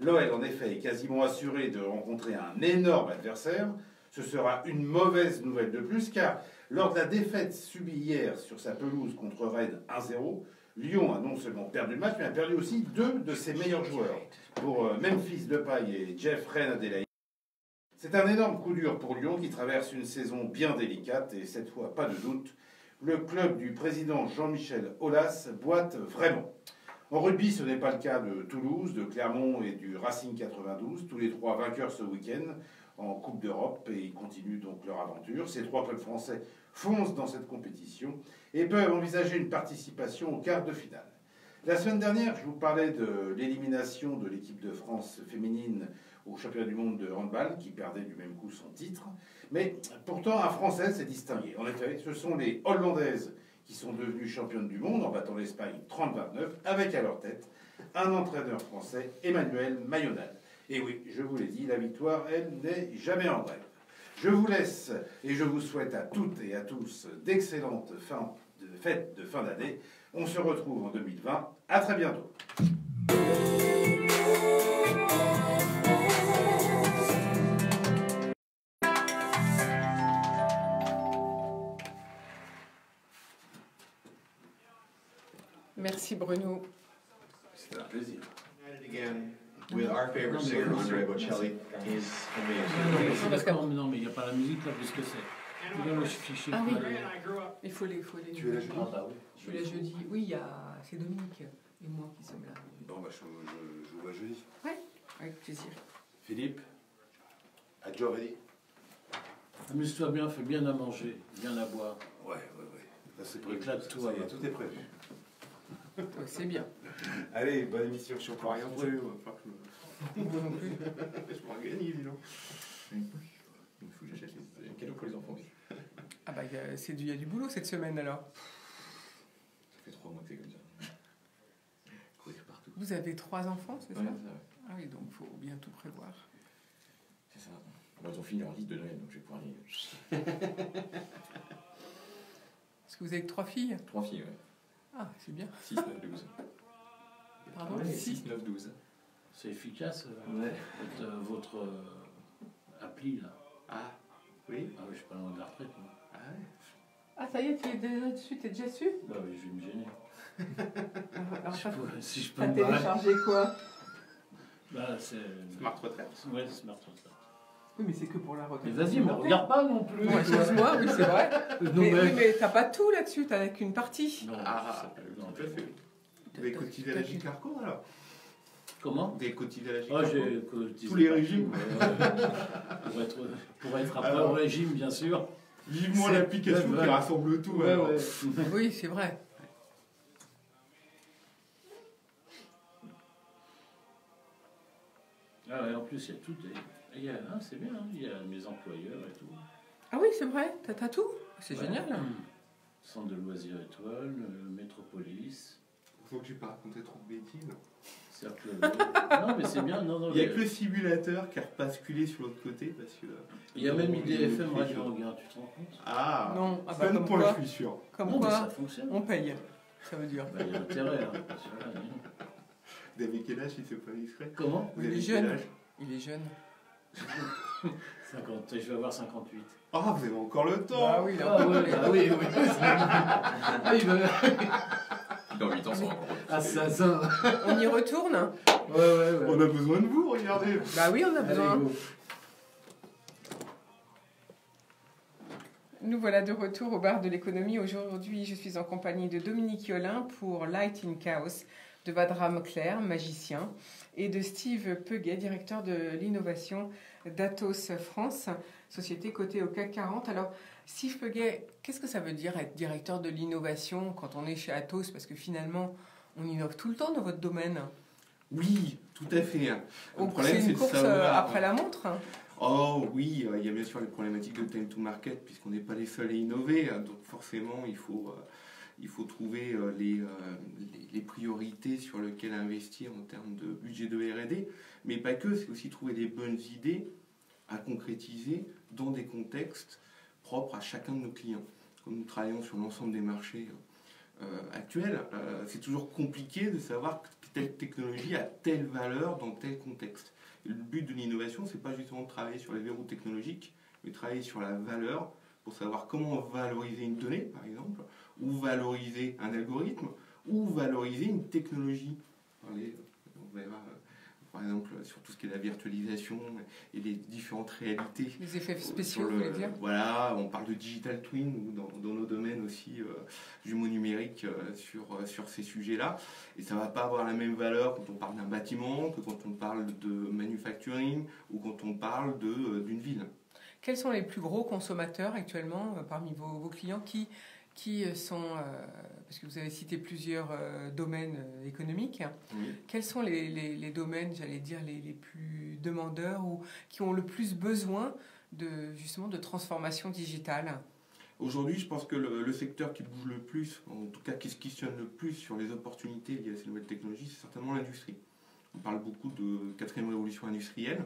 L'OL, en effet, est quasiment assuré de rencontrer un énorme adversaire. Ce sera une mauvaise nouvelle de plus, car lors de la défaite subie hier sur sa pelouse contre Rennes 1-0, Lyon a non seulement perdu le match, mais a perdu aussi deux de ses meilleurs joueurs. Pour Memphis Depay et Jeff Adelaide. C'est un énorme coup dur pour Lyon qui traverse une saison bien délicate, et cette fois, pas de doute, le club du président Jean-Michel Aulas boite vraiment. En rugby, ce n'est pas le cas de Toulouse, de Clermont et du Racing 92, tous les trois vainqueurs ce week-end en Coupe d'Europe et ils continuent donc leur aventure. Ces trois clubs français foncent dans cette compétition et peuvent envisager une participation au quart de finale. La semaine dernière, je vous parlais de l'élimination de l'équipe de France féminine au championnat du monde de handball, qui perdait du même coup son titre. Mais pourtant, un Français s'est distingué. En effet, ce sont les Hollandaises qui sont devenues championnes du monde en battant l'Espagne 30-29, avec à leur tête un entraîneur français, Emmanuel Mayonnaise. Et oui, je vous l'ai dit, la victoire, elle, n'est jamais en grève. Je vous laisse et je vous souhaite à toutes et à tous d'excellentes fêtes de fin d'année. On se retrouve en 2020. À très bientôt. Merci Bruno. C'était un plaisir. With our favorite singer, Andrea Bocelli. He's amazing. Non, mais il n'y a pas la musique là, puisque c'est. Il y a le fichier. Ah oui, il faut les. Tu es là jeudi? Je suis là jeudi. Oui, c'est Dominique et moi qui sommes là. Bon, bah, je vous vois jeudi. Ouais, avec plaisir. Philippe, à Giovanni. Amuse-toi bien, fais bien à manger, bien à boire. Ouais. Là, c'est prévu. Éclate-toi. Tout est prévu. Ouais, c'est bien. Allez, bonne émission. Je suis encore rien prévu. Moi non plus. Je m'organise, dis donc. Il faut que j'achète des cadeaux pour les enfants. Ah bah, il y a du boulot cette semaine alors. Ça fait 3 mois que c'est comme ça. Courir partout. Vous avez 3 enfants, c'est ça? Ouais, c'est ça, ouais. Ah oui, donc il faut bien tout prévoir. C'est ça. Bon, ils ont fini leur liste de Noël, donc je vais pouvoir y... Est-ce que vous avez que 3 filles? 3 filles, ouais. Ah, c'est bien. 6, 9, 12. Pardon, Ouais, 6. 6, 9, 12. C'est efficace, Ouais. votre appli là. Ah, oui. Ah oui, je suis pas loin de la retraite, moi. Ah ouais. Ah, ça y est, tu es déjà dessus, t'es déjà dessus? Bah oui, je vais me gêner. Alors, Si je peux t'as me barrer. téléchargé quoi? Bah, c'est. Smart retraite. Ouais, c'est Smart Retraite. Oui, mais c'est que pour la retraite. Mais vas-y, me regarde pas non plus. Bon, excuse-moi, oui, c'est vrai. Non, Oui, mais t'as pas tout là-dessus, t'as qu'une partie. Non, Ah, ça s'appelle- non, tout à fait. Vous avez cotisé à la Gicarco alors? Comment? Vous avez cotisé à la Ah, Gicarco? j'ai cotisé Tous les partout, régimes. Pour être après Alors. au régime, bien sûr. Vivement C'est- l'application Ouais, qui ouais. rassemble tout. Ouais, alors. ouais. Oui, c'est vrai. Ah ouais, en plus, il y a tout. C'est bien, hein, il y a mes employeurs et tout. Ah oui, c'est vrai, t'as tout. C'est Ouais. génial. Centre de loisirs étoile, Métropolis, Faut que j'ai pas raconté trop de bêtises. cercle. Non, mais c'est bien. Non, Il n'y a que le simulateur qui a basculé sur l'autre côté parce que. Il y a même IDFM Radio Regard, tu te rends compte? Ah, Non, ah bah, plein de comme points, quoi. je suis sûr. Comme Non, mais ça quoi, fonctionne. on paye. Ça veut dire. Bah, il y a intérêt. Hein, parce que là, Vous avez quel âge si c'est pas discret? Comment? Vous Il avez est quel jeune. âge? Il est jeune. 50, je vais avoir 58. Ah, vous avez encore le temps. Ah oui, là. Ah ouais, ah oui, oui. Ah, il va... Dans 8 ans, ça va encore. Ah, ça. On y retourne? Ouais. On a besoin de vous, regardez. Bah oui, on a besoin. Allez, go. Nous voilà de retour au bar de l'économie. Aujourd'hui, je suis en compagnie de Dominique Yolin pour Light in Chaos, de Vadram Claire, magicien, et de Steve Peguet, directeur de l'innovation d'Atos France, société cotée au CAC 40. Alors, Steve Peguet, qu'est-ce que ça veut dire être directeur de l'innovation quand on est chez Atos? Parce que finalement, on innove tout le temps dans votre domaine. Oui, tout à fait. Le C'est une de course savoir- après la montre. Oh oui, il y a bien sûr les problématiques de time to market, puisqu'on n'est pas les seuls à innover. Donc forcément, il faut trouver les priorités sur lesquelles investir en termes de budget de R&D. Mais pas que, c'est aussi trouver des bonnes idées à concrétiser dans des contextes propres à chacun de nos clients. Comme nous travaillons sur l'ensemble des marchés actuels, c'est toujours compliqué de savoir que telle technologie a telle valeur dans tel contexte. Et le but de l'innovation, c'est pas justement de travailler sur les verrous technologiques, mais travailler sur la valeur pour savoir comment valoriser une donnée, par exemple, ou valoriser un algorithme, ou valoriser une technologie. On verra, par exemple, sur tout ce qui est la virtualisation et les différentes réalités. Les effets spéciaux, vous voulez dire? Voilà, on parle de digital twin ou dans nos domaines aussi jumeaux numériques sur ces sujets-là. Et ça ne va pas avoir la même valeur quand on parle d'un bâtiment que quand on parle de manufacturing ou quand on parle d'une ville. Quels sont les plus gros consommateurs actuellement parmi vos clients qui sont, parce que vous avez cité plusieurs domaines économiques, Oui. quels sont les domaines, j'allais dire, les plus demandeurs ou qui ont le plus besoin justement de transformation digitale? Aujourd'hui, je pense que le secteur qui bouge le plus, en tout cas qui se questionne le plus sur les opportunités liées à ces nouvelles technologies, c'est certainement l'industrie. On parle beaucoup de quatrième révolution industrielle.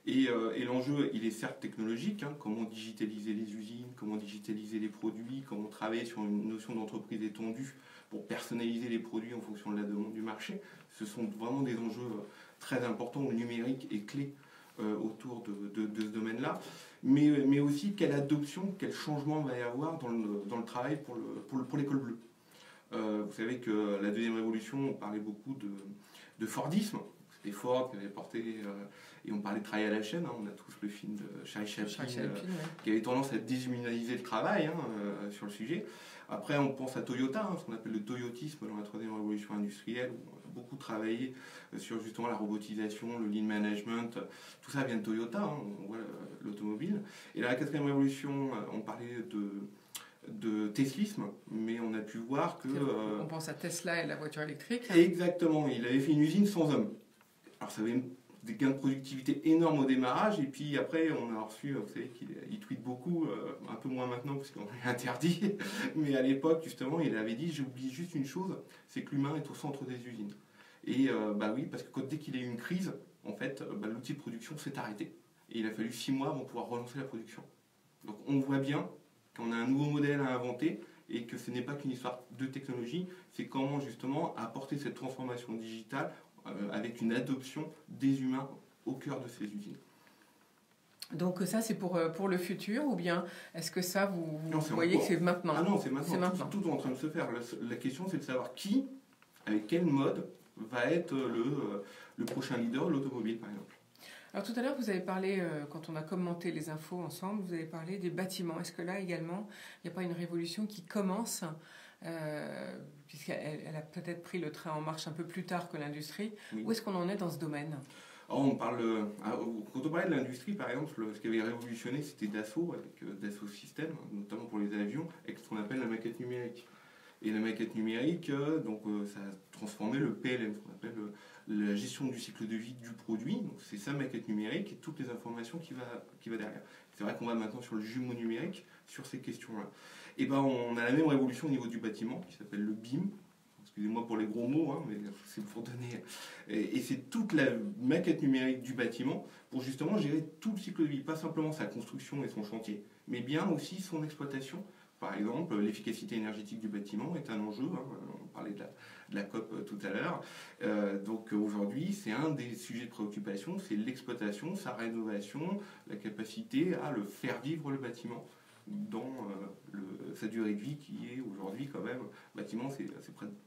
Et l'enjeu, il est certes technologique, comment digitaliser les usines, comment digitaliser les produits, comment travailler sur une notion d'entreprise étendue pour personnaliser les produits en fonction de la demande du marché. Ce sont vraiment des enjeux très importants. Le numérique est clé autour de ce domaine-là. Mais aussi quelle adoption, quel changement va y avoir dans le travail pour l'école bleue. Vous savez que la deuxième révolution, on parlait beaucoup de Fordisme. C'était Ford qui avait porté, et on parlait de travail à la chaîne, on a tous le film de Charlie Chaplin, qui avait tendance à déshumaniser le travail sur le sujet. Après, on pense à Toyota, ce qu'on appelle le toyotisme dans la troisième révolution industrielle, où on a beaucoup travaillé sur justement la robotisation, le lean management, tout ça vient de Toyota, on voit l'automobile. Et dans la quatrième révolution, on parlait de teslisme, mais on a pu voir que... on pense à Tesla et la voiture électrique. Exactement, il avait fait une usine sans hommes. Alors ça avait des gains de productivité énormes au démarrage, et puis après on a reçu, vous savez qu'il tweet beaucoup, un peu moins maintenant parce qu'on est interdit, mais à l'époque justement il avait dit, j'oublie juste une chose, c'est que l'humain est au centre des usines. Et oui, parce que dès qu'il y a eu une crise, en fait, l'outil de production s'est arrêté. Et il a fallu 6 mois avant pouvoir relancer la production. Donc on voit bien qu'on a un nouveau modèle à inventer, et que ce n'est pas qu'une histoire de technologie, c'est comment justement apporter cette transformation digitale avec une adoption des humains au cœur de ces usines. Donc ça, c'est pour le futur, ou bien est-ce que ça, vous voyez que c'est maintenant? Ah non, c'est maintenant. Tout est en train de se faire. La question, c'est de savoir qui, avec quel mode, va être le prochain leader de l'automobile, par exemple. Alors tout à l'heure, vous avez parlé, quand on a commenté les infos ensemble, vous avez parlé des bâtiments. Est-ce que là, également, il n'y a pas une révolution qui commence puisqu'elle a peut-être pris le train en marche un peu plus tard que l'industrie. Oui. Où est-ce qu'on en est dans ce domaine? Quand on parlait de l'industrie, par exemple, ce qui avait révolutionné, c'était Dassault, avec Dassault Systèmes, notamment pour les avions, avec ce qu'on appelle la maquette numérique. Et la maquette numérique, ça a transformé le PLM, ce qu'on appelle la gestion du cycle de vie du produit. Donc c'est ça, maquette numérique, et toutes les informations qui va derrière. C'est vrai qu'on va maintenant sur le jumeau numérique, sur ces questions-là. Et on a la même révolution au niveau du bâtiment, qui s'appelle le BIM. Excusez-moi pour les gros mots, mais c'est pour donner... Et c'est toute la maquette numérique du bâtiment pour justement gérer tout le cycle de vie. Pas simplement sa construction et son chantier, mais bien aussi son exploitation Par exemple, l'efficacité énergétique du bâtiment est un enjeu. Hein. On parlait de la COP tout à l'heure. Donc aujourd'hui, c'est un des sujets de préoccupation, c'est l'exploitation, sa rénovation, la capacité à le faire vivre le bâtiment dans sa durée de vie qui est aujourd'hui quand même, le bâtiment c'est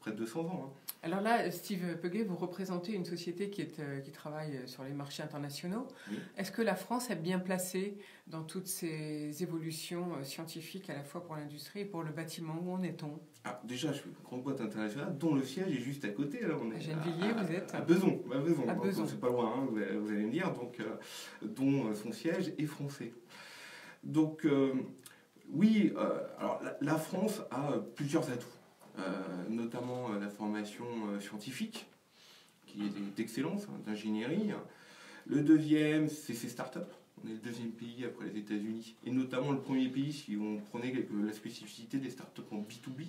près de 200 ans. Hein. Alors là, Steve Peguet, vous représentez une société qui travaille sur les marchés internationaux. Oui. Est-ce que la France est bien placée dans toutes ces évolutions scientifiques à la fois pour l'industrie et pour le bâtiment? Où en est-on? Déjà, je suis une grande boîte internationale dont le siège est juste à côté. Là, on est à Gennevilliers, vous êtes à Besançon. À Besançon. C'est pas loin, hein, vous allez me dire. Donc, dont son siège est français. Donc, oui, alors la France a plusieurs atouts, notamment la formation scientifique, qui est d'excellence, hein, d'ingénierie. Le deuxième, c'est ses startups. On est le deuxième pays après les États-Unis, et notamment le premier pays si on prenait la spécificité des startups en B2B.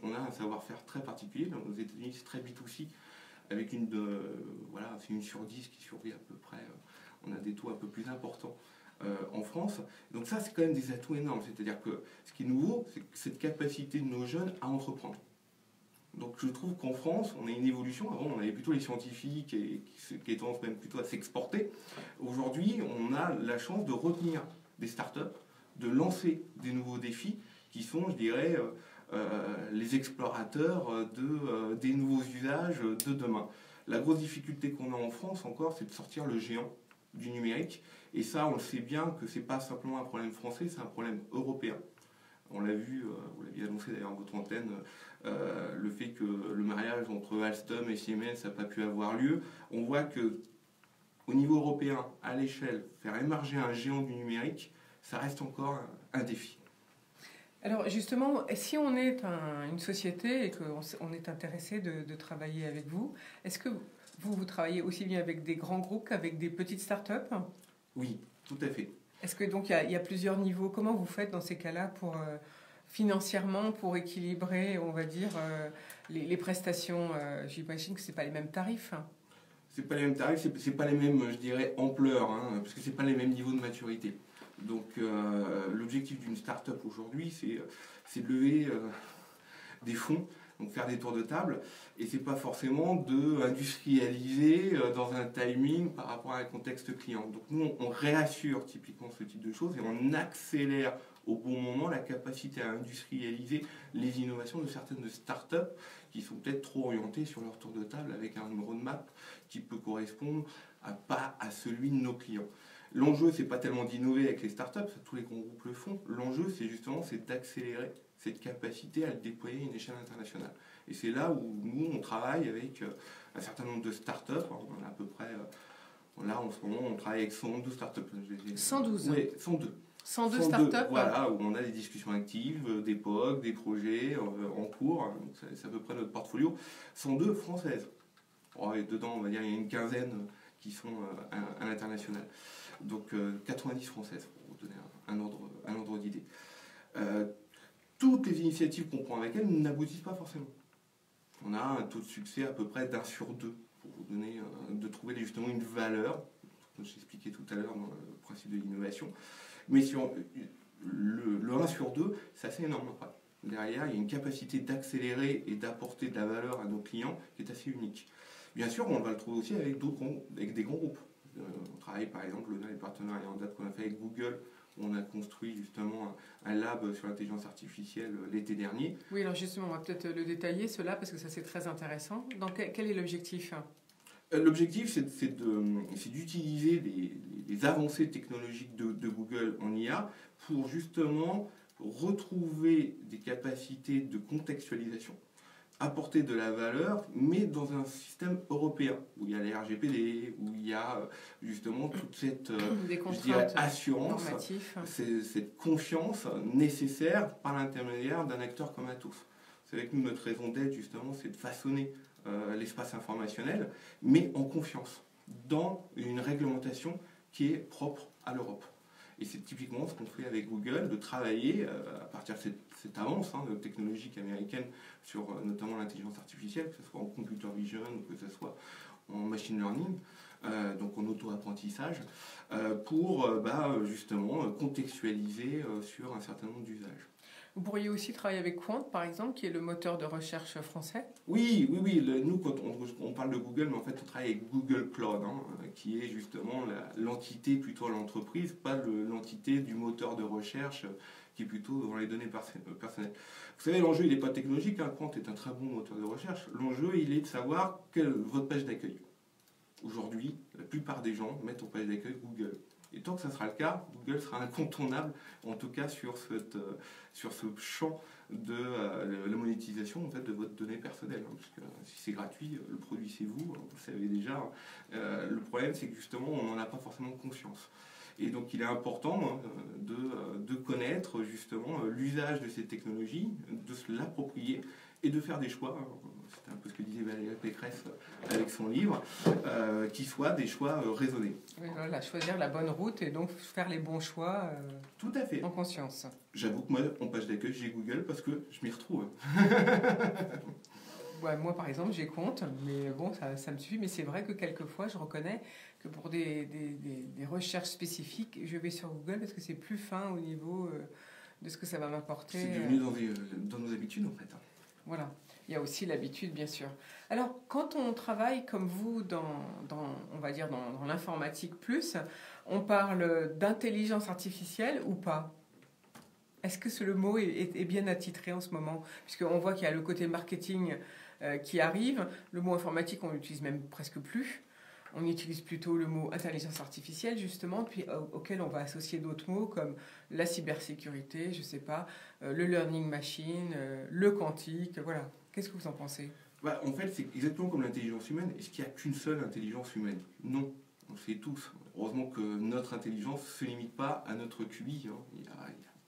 On a un savoir-faire très particulier. Aux États-Unis, c'est très B2C, avec c'est une sur 10 qui survit à peu près. On a des taux un peu plus importants. En France. Donc ça, c'est quand même des atouts énormes. C'est-à-dire que ce qui est nouveau, c'est cette capacité de nos jeunes à entreprendre. Donc je trouve qu'en France, on a une évolution. Avant, on avait plutôt les scientifiques qui tendance même plutôt à s'exporter. Aujourd'hui, on a la chance de retenir des startups, de lancer des nouveaux défis qui sont, je dirais, les explorateurs des nouveaux usages de demain. La grosse difficulté qu'on a en France encore, c'est de sortir le géant du numérique. Et ça, on le sait bien que ce n'est pas simplement un problème français, c'est un problème européen. On l'a vu, vous l'aviez annoncé d'ailleurs à votre antenne, le fait que le mariage entre Alstom et Siemens n'a pas pu avoir lieu. On voit qu'au niveau européen, à l'échelle, faire émerger un géant du numérique, ça reste encore un défi. Alors justement, si on est une société et qu'on est intéressé de travailler avec vous, est-ce que vous travaillez aussi bien avec des grands groupes qu'avec des petites startups? Oui, tout à fait. Est-ce que donc il y a plusieurs niveaux? Comment vous faites dans ces cas-là pour financièrement pour équilibrer, on va dire, les prestations? J'imagine que c'est pas les mêmes tarifs. Hein. C'est pas les mêmes tarifs, c'est pas les mêmes, je dirais, ampleurs, hein, parce que c'est pas les mêmes niveaux de maturité. Donc l'objectif d'une start-up aujourd'hui, c'est de lever des fonds. Donc faire des tours de table, et c'est pas forcément d'industrialiser dans un timing par rapport à un contexte client. Donc nous, on réassure typiquement ce type de choses et on accélère au bon moment la capacité à industrialiser les innovations de certaines startups qui sont peut-être trop orientées sur leur tour de table avec un roadmap qui peut correspondre pas à celui de nos clients. L'enjeu, c'est pas tellement d'innover avec les startups, tous les grands groupes le font. L'enjeu, c'est d'accélérer cette capacité à le déployer à une échelle internationale. Et c'est là où nous, on travaille avec un certain nombre de startups. On a à peu près, là en ce moment, on travaille avec 112 startups. 112 ? Oui, 102. 102 startups. Voilà, où on a des discussions actives, des POC, des projets en cours. C'est à peu près notre portfolio. 102 françaises. Et dedans, on va dire, il y a une quinzaine qui sont à l'international. Donc 90 françaises, pour vous donner un ordre d'idée. Toutes les initiatives qu'on prend avec elles n'aboutissent pas forcément. On a un taux de succès à peu près d'1 sur 2, pour vous donner, de trouver justement une valeur, comme j'expliquais tout à l'heure dans le principe de l'innovation. Mais sur le 1 sur 2, c'est assez énorme. Derrière, il y a une capacité d'accélérer et d'apporter de la valeur à nos clients qui est assez unique. Bien sûr, on va le trouver aussi avec des grands groupes. On travaille par exemple, on a les partenariats en date qu'on a fait avec Google, où on a construit justement un lab sur l'intelligence artificielle l'été dernier. Oui, alors justement, on va peut-être le détailler, cela, parce que ça c'est très intéressant. Donc, quel est l'objectif ? L'objectif, c'est d'utiliser les avancées technologiques de Google en IA pour justement retrouver des capacités de contextualisation, apporter de la valeur, mais dans un système européen, où il y a les RGPD, où il y a justement toute cette assurance, cette confiance nécessaire par l'intermédiaire d'un acteur comme Atos. C'est avec nous, notre raison d'être, justement, c'est de façonner l'espace informationnel, mais en confiance, dans une réglementation qui est propre à l'Europe. Et c'est typiquement ce qu'on fait avec Google, de travailler à partir de cette avance technologique américaine sur notamment l'intelligence artificielle, que ce soit en computer vision ou que ce soit en machine learning, donc en auto-apprentissage, pour justement contextualiser sur un certain nombre d'usages. Vous pourriez aussi travailler avec Quant, par exemple, qui est le moteur de recherche français. Oui. Nous, quand on parle de Google, mais en fait, on travaille avec Google Cloud, qui est justement l'entité plutôt à l'entreprise, pas l'entité du moteur de recherche qui est plutôt dans les données personnelles. Vous savez, l'enjeu, il n'est pas technologique. Quant est un très bon moteur de recherche. L'enjeu, il est de savoir quelle est votre page d'accueil. Aujourd'hui, la plupart des gens mettent en page d'accueil Google. Et tant que ça sera le cas, Google sera incontournable, en tout cas sur ce champ de la monétisation en fait, de votre donnée personnelle. Parce que si c'est gratuit, le produit c'est vous, vous le savez déjà. Le problème c'est que justement on n'en a pas forcément conscience. Et donc il est important de connaître justement l'usage de ces technologies, de se l'approprier et de faire des choix. C'est un peu ce que disait Valérie Pécresse avec son livre, qui soient des choix raisonnés. Oui, voilà, choisir la bonne route et donc faire les bons choix tout à fait. En conscience. J'avoue que moi, en page d'accueil, j'ai Google parce que je m'y retrouve. Ouais, moi, par exemple, j'ai Compte, mais bon, ça me suffit. Mais c'est vrai que quelquefois, je reconnais que pour des recherches spécifiques, je vais sur Google parce que c'est plus fin au niveau de ce que ça va m'apporter. C'est devenu dans nos habitudes, en fait. Voilà. Il y a aussi l'habitude, bien sûr. Alors, quand on travaille comme vous on va dire dans l'informatique plus, on parle d'intelligence artificielle ou pas? Est-ce que le mot est bien attitré en ce moment? Puisqu'on voit qu'il y a le côté marketing qui arrive. Le mot informatique, on l'utilise même presque plus. On utilise plutôt le mot intelligence artificielle, justement, puis auquel on va associer d'autres mots comme la cybersécurité, je ne sais pas, le learning machine, le quantique, voilà. Qu'est-ce que vous en pensez? En fait, c'est exactement comme l'intelligence humaine. Est-ce qu'il n'y a qu'une seule intelligence humaine? Non, on le sait tous. Heureusement que notre intelligence ne se limite pas à notre QI. Il y a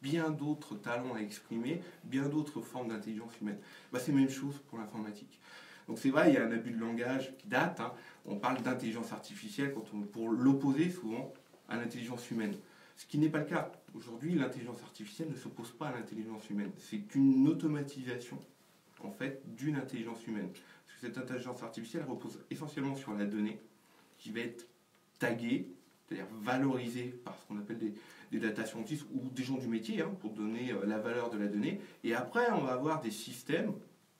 bien d'autres talents à exprimer, bien d'autres formes d'intelligence humaine. C'est la même chose pour l'informatique. Donc c'est vrai, il y a un abus de langage qui date. On parle d'intelligence artificielle pour l'opposer souvent à l'intelligence humaine. Ce qui n'est pas le cas. Aujourd'hui, l'intelligence artificielle ne s'oppose pas à l'intelligence humaine. C'est qu'une automatisation en fait, d'une intelligence humaine. Parce que cette intelligence artificielle repose essentiellement sur la donnée qui va être taguée, c'est-à-dire valorisée par ce qu'on appelle des data scientists ou des gens du métier pour donner la valeur de la donnée. Et après, on va avoir des systèmes,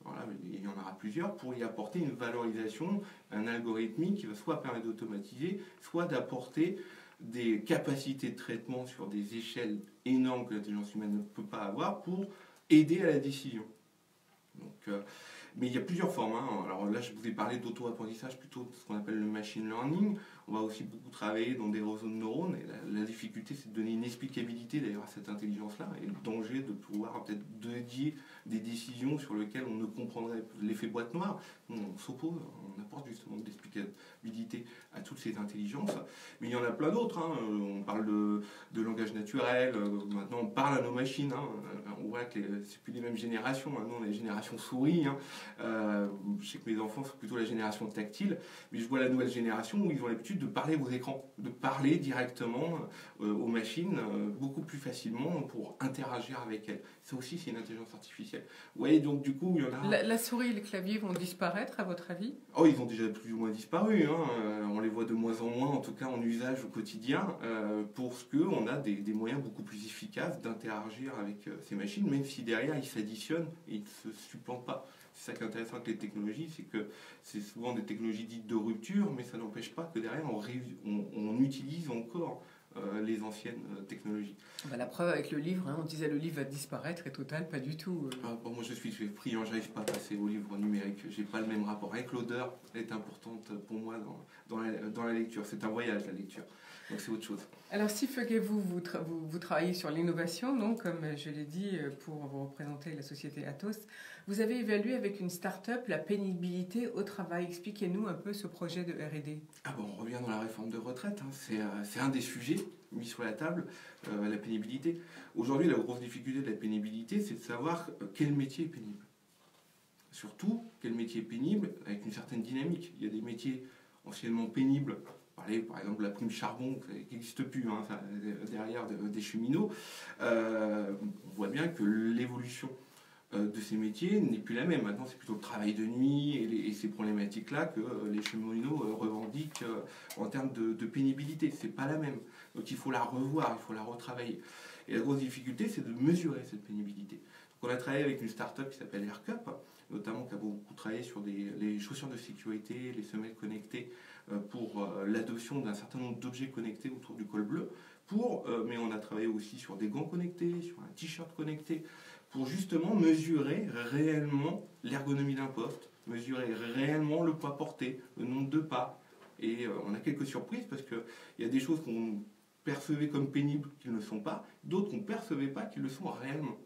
voilà, il y en aura plusieurs, pour y apporter une valorisation, un algorithmique qui va soit permettre d'automatiser, soit d'apporter des capacités de traitement sur des échelles énormes que l'intelligence humaine ne peut pas avoir pour aider à la décision. Donc, mais il y a plusieurs formes. Alors là, je vous ai parlé d'auto-apprentissage, plutôt de ce qu'on appelle le machine learning. On va aussi beaucoup travailler dans des réseaux de neurones. Et la difficulté, c'est de donner une explicabilité d'ailleurs à cette intelligence-là. Et le danger de pouvoir peut-être dédier des décisions sur lesquelles on ne comprendrait l'effet boîte noire. On s'oppose, on apporte justement de l'explicabilité à toutes ces intelligences. Mais il y en a plein d'autres. On parle de langage naturel. Maintenant, on parle à nos machines. On voit que c'est plus les mêmes générations. Nous, on est la génération souris. Je sais que mes enfants sont plutôt la génération tactile. Mais je vois la nouvelle génération où ils ont l'habitude de parler aux écrans, de parler directement aux machines beaucoup plus facilement pour interagir avec elles. Ça aussi, c'est une intelligence artificielle. Vous voyez, donc du coup, il y en a... La souris et les claviers vont disparaître, à votre avis? Oh, ils ont déjà plus ou moins disparu. On les voit de moins en moins, en tout cas en usage au quotidien, parce qu'on a des moyens beaucoup plus efficaces d'interagir avec ces machines, même si derrière, ils s'additionnent et ils ne se supplantent pas. C'est ça qui est intéressant avec les technologies, c'est que c'est souvent des technologies dites de rupture, mais ça n'empêche pas que derrière, on utilise encore les anciennes technologies. La preuve avec le livre, on disait le livre va disparaître et Total, pas du tout. Moi je suis pris, j'arrive pas à passer au livre numérique, j'ai pas le même rapport. Avec l'odeur, elle est importante pour moi dans la lecture, c'est un voyage la lecture, donc c'est autre chose. Alors Steve Feuguet, vous travaillez sur l'innovation, donc comme je l'ai dit, pour vous représenter la société Atos. Vous avez évalué avec une start-up la pénibilité au travail. Expliquez-nous un peu ce projet de R&D. On revient dans la réforme de retraite. C'est un des sujets mis sur la table, la pénibilité. Aujourd'hui, la grosse difficulté de la pénibilité, c'est de savoir quel métier est pénible. Surtout, quel métier est pénible avec une certaine dynamique. Il y a des métiers anciennement pénibles. Par exemple, la prime charbon, qui n'existe plus derrière des cheminots. On voit bien que l'évolution de ces métiers n'est plus la même. Maintenant, c'est plutôt le travail de nuit et ces problématiques-là que les cheminots revendiquent en termes de pénibilité. C'est pas la même. Donc il faut la revoir, il faut la retravailler. Et la grosse difficulté, c'est de mesurer cette pénibilité. Donc, on a travaillé avec une start-up qui s'appelle AirCup, notamment qui a beaucoup travaillé sur les chaussures de sécurité, les semelles connectées, pour l'adoption d'un certain nombre d'objets connectés autour du col bleu. Mais on a travaillé aussi sur des gants connectés, sur un t-shirt connecté, pour justement mesurer réellement l'ergonomie d'un poste, mesurer réellement le poids porté, le nombre de pas. Et on a quelques surprises parce qu'il y a des choses qu'on percevait comme pénibles qui ne le sont pas, d'autres qu'on ne percevait pas qui le sont réellement.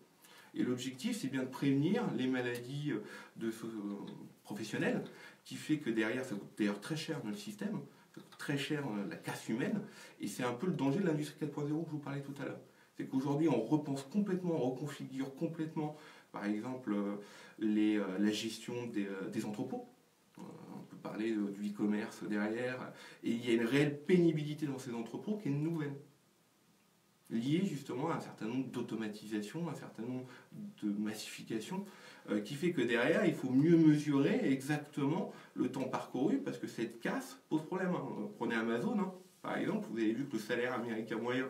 Et l'objectif, c'est bien de prévenir les maladies professionnelles, qui fait que derrière, ça coûte d'ailleurs très cher dans le système, ça coûte très cher la casse humaine, et c'est un peu le danger de l'industrie 4.0 que je vous parlais tout à l'heure. C'est qu'aujourd'hui, on repense complètement, on reconfigure complètement, par exemple, la gestion des entrepôts. On peut parler du e-commerce derrière, et il y a une réelle pénibilité dans ces entrepôts qui est nouvelle, liée justement à un certain nombre d'automatisation, un certain nombre de massification, qui fait que derrière, il faut mieux mesurer exactement le temps parcouru, parce que cette casse pose problème. Prenez Amazon, par exemple, vous avez vu que le salaire américain moyen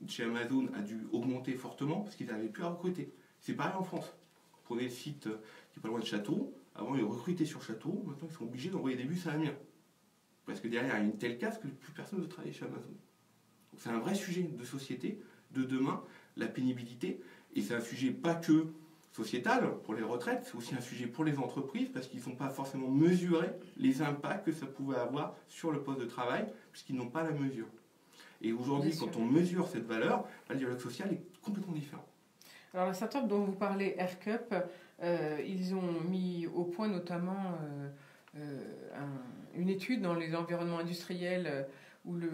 chez Amazon a dû augmenter fortement parce qu'ils n'avaient plus à recruter. C'est pareil en France. Prenez le site qui n'est pas loin de Châteauroux. Avant, ils recrutaient sur Châteauroux. Maintenant, ils sont obligés d'envoyer des bus à Amiens. Parce que derrière, il y a une telle casse que plus personne ne veut travailler chez Amazon. Donc, c'est un vrai sujet de société, de demain, la pénibilité. Et c'est un sujet pas que sociétal pour les retraites, c'est aussi un sujet pour les entreprises parce qu'ils n'ont pas forcément mesuré les impacts que ça pouvait avoir sur le poste de travail puisqu'ils n'ont pas la mesure. Et aujourd'hui, quand on mesure cette valeur, le dialogue social est complètement différent. Alors la startup dont vous parlez, AirCup, ils ont mis au point notamment une étude dans les environnements industriels ou du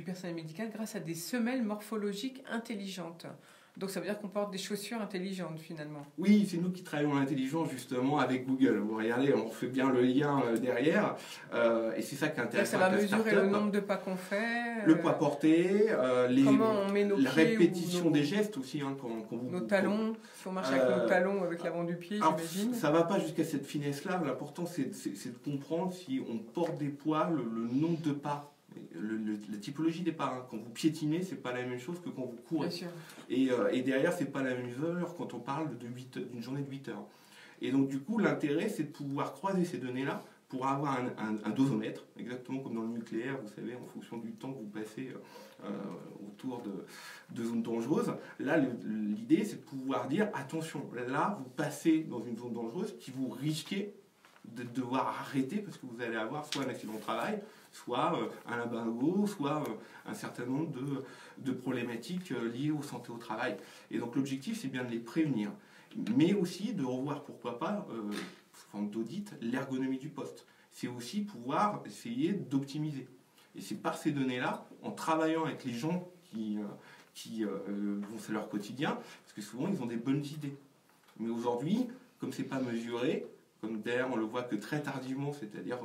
personnel médical grâce à des semelles morphologiques intelligentes. Donc ça veut dire qu'on porte des chaussures intelligentes finalement. Oui, c'est nous qui travaillons l'intelligence justement avec Google. Vous regardez, on fait bien le lien derrière. Et c'est ça qui est intéressant. Ça va mesurer le nombre de pas qu'on fait. Le poids porté, comment on met nos la pieds répétition des gestes aussi. Quand vous, nos talons, si on marche avec nos talons, avec l'avant du pied, j'imagine. Ça ne va pas jusqu'à cette finesse-là. L'important c'est de comprendre si on porte des poids, le nombre de pas. La typologie des pas, quand vous piétinez, c'est pas la même chose que quand vous courez. Et derrière, c'est pas la même heure quand on parle d'une journée de 8 heures. Et donc, du coup, l'intérêt, c'est de pouvoir croiser ces données-là pour avoir un dosomètre, exactement comme dans le nucléaire, vous savez, en fonction du temps que vous passez autour de zones dangereuses. Là, l'idée, c'est de pouvoir dire, attention, là, vous passez dans une zone dangereuse qui vous risquez de devoir arrêter parce que vous allez avoir soit un accident de travail, soit un lumbago, soit un certain nombre de problématiques liées aux santé au travail. Et donc l'objectif, c'est bien de les prévenir, mais aussi de revoir, pourquoi pas, sous forme d'audit, l'ergonomie du poste. C'est aussi pouvoir essayer d'optimiser. Et c'est par ces données-là, en travaillant avec les gens qui c'est leur quotidien, parce que souvent, ils ont des bonnes idées. Mais aujourd'hui, comme c'est pas mesuré, comme d'ailleurs on le voit que très tardivement, c'est-à-dire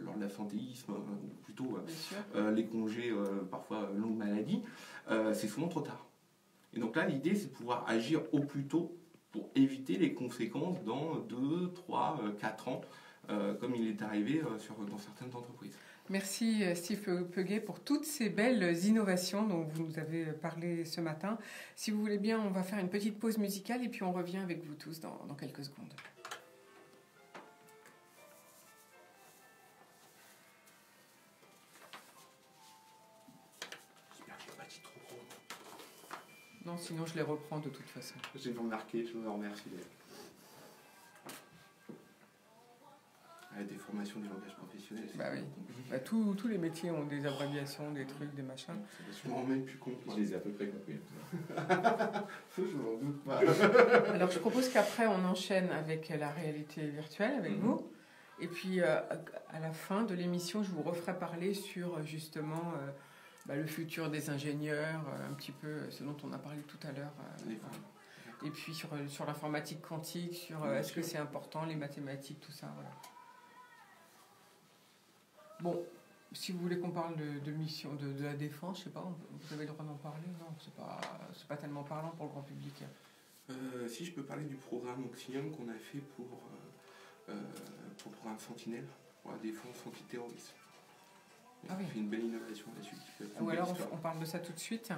lors de l'absentéisme, ou plutôt les congés parfois longue maladie, c'est souvent trop tard. Et donc là, l'idée, c'est de pouvoir agir au plus tôt pour éviter les conséquences dans 2, 3, 4 ans, comme il est arrivé dans certaines entreprises. Merci Steve Peguet pour toutes ces belles innovations dont vous nous avez parlé ce matin. Si vous voulez bien, on va faire une petite pause musicale et puis on revient avec vous tous dans quelques secondes. Non, sinon je les reprends de toute façon. J'ai remarqué, je vous en remercie. Des formations, des langages professionnels. Bah oui. Bah, tous les métiers ont des abréviations, des trucs, des machins. Je m'en rends même plus compte. Je les ai à peu près compris. Je m'en doute pas. Alors je propose qu'après on enchaîne avec la réalité virtuelle avec vous. Et puis à la fin de l'émission, je vous referai parler sur justement le futur des ingénieurs, un petit peu ce dont on a parlé tout à l'heure. Et puis sur l'informatique quantique, sur est-ce que c'est important, les mathématiques, tout ça. Voilà. Bon, si vous voulez qu'on parle de mission, de la défense, je sais pas, vous avez le droit d'en parler? Non, c'est pas tellement parlant pour le grand public. Si je peux parler du programme Oxyum qu'on a fait pour le programme Sentinelle, pour la défense antiterroriste. On a fait une belle innovation là-dessus. Ou alors on parle de ça tout de suite.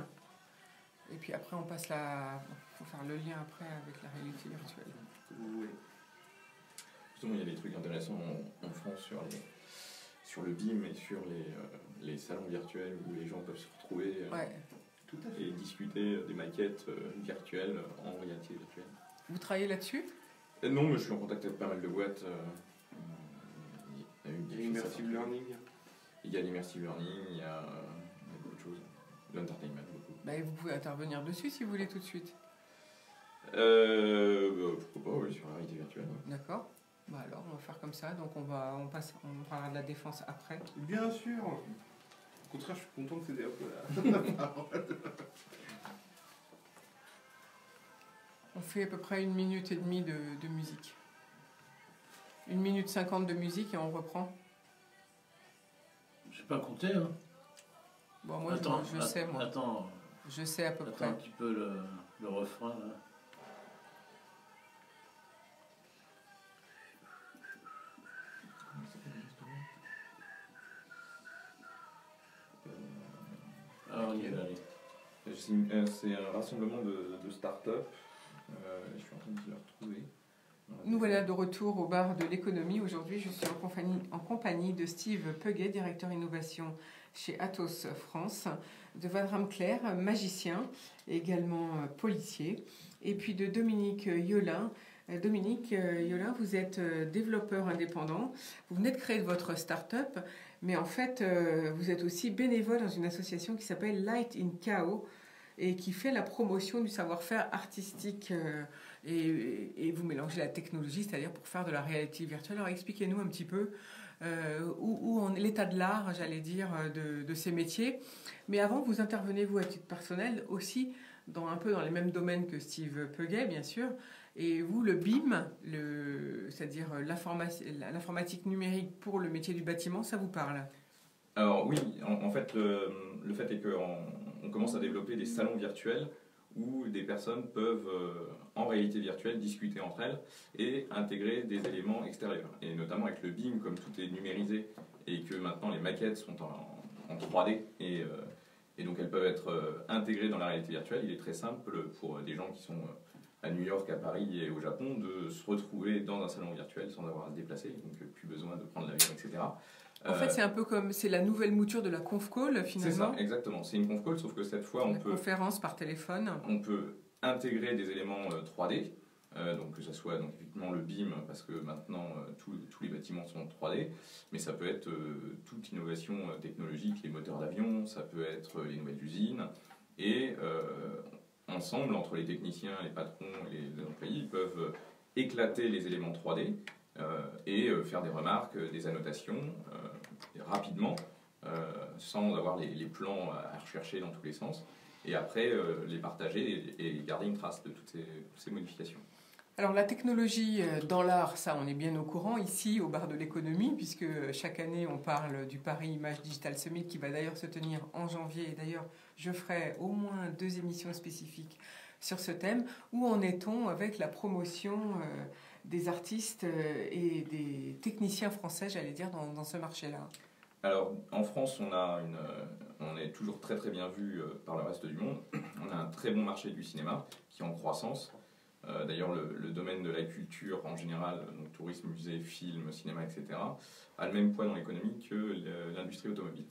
Et puis après on passe faut faire le lien après avec la réalité virtuelle. Oui. Justement, il y a des trucs intéressants en France sur le BIM et sur les salons virtuels où les gens peuvent se retrouver Tout à fait. et discuter des maquettes virtuelles en réalité virtuelle. Vous travaillez là-dessus? Non, mais je suis en contact avec pas mal de boîtes. Il y a Immersive Learning. Il y a l'immersive learning, il y a beaucoup de choses. L'entertainment, beaucoup. Vous pouvez intervenir dessus si vous voulez tout de suite. Pourquoi pas, oui, sur la réalité virtuelle. Ouais. D'accord. Alors, on va faire comme ça. Donc, on parlera de la défense après. Bien sûr. Au contraire, je suis content de céder un peu la parole. On fait à peu près 1 minute et demie de musique. 1 minute 50 de musique et on reprend. J'ai pas compté, hein. Bon, moi, je sais, moi. Attends. Je sais à peu près. Attends un petit peu le refrain, là. Alors, on y va, allez. C'est un rassemblement de start-up. Je suis en train de le retrouver. Nous voilà de retour au bar de l'économie. Aujourd'hui, je suis en compagnie de Steve Peguet, directeur innovation chez Atos France, de Vadram Claire, magicien, également policier, et puis de Dominique Yolin. Dominique Yolin, vous êtes développeur indépendant. Vous venez de créer votre start-up, mais en fait, vous êtes aussi bénévole dans une association qui s'appelle Light in Chaos et qui fait la promotion du savoir-faire artistique et vous mélangez la technologie, c'est-à-dire pour faire de la réalité virtuelle. Alors expliquez-nous un petit peu où en est l'état de l'art, j'allais dire, de ces métiers. Mais avant, vous intervenez, vous, à titre personnel, aussi un peu dans les mêmes domaines que Steve Peguet, bien sûr. Et vous, le BIM, c'est-à-dire l'informatique numérique pour le métier du bâtiment, ça vous parle? Alors oui, en fait, le fait est qu'on commence à développer des salons virtuels où des personnes peuvent, en réalité virtuelle, discuter entre elles et intégrer des éléments extérieurs. Et notamment avec le BIM, comme tout est numérisé et que maintenant les maquettes sont en 3D et donc elles peuvent être intégrées dans la réalité virtuelle, il est très simple pour des gens qui sont à New York, à Paris et au Japon de se retrouver dans un salon virtuel sans avoir à se déplacer, donc plus besoin de prendre l'avion, etc. En fait, c'est un peu comme la nouvelle mouture de la conf call, finalement. C'est ça, exactement. C'est une conf call, sauf que cette fois, conférence par téléphone. On peut intégrer des éléments 3D, donc que ce soit donc, effectivement le BIM, parce que maintenant tous les bâtiments sont 3D, mais ça peut être toute innovation technologique, les moteurs d'avion, ça peut être les nouvelles usines, et ensemble, entre les techniciens, les patrons et les employés, ils peuvent éclater les éléments 3D et faire des remarques, des annotations rapidement, sans avoir les plans à rechercher dans tous les sens, et après les partager et garder une trace de toutes ces modifications. Alors la technologie dans l'art, ça on est bien au courant ici au bar de l'économie, puisque chaque année on parle du Paris Image Digital Summit qui va d'ailleurs se tenir en janvier, et d'ailleurs je ferai au moins 2 émissions spécifiques sur ce thème. Où en est-on avec la promotion des artistes et des techniciens français, j'allais dire, dans ce marché-là? Alors, en France, on est toujours très très bien vu par le reste du monde. On a un très bon marché du cinéma qui est en croissance. D'ailleurs, le domaine de la culture en général, donc tourisme, musée, film, cinéma, etc., a le même poids dans l'économie que l'industrie automobile.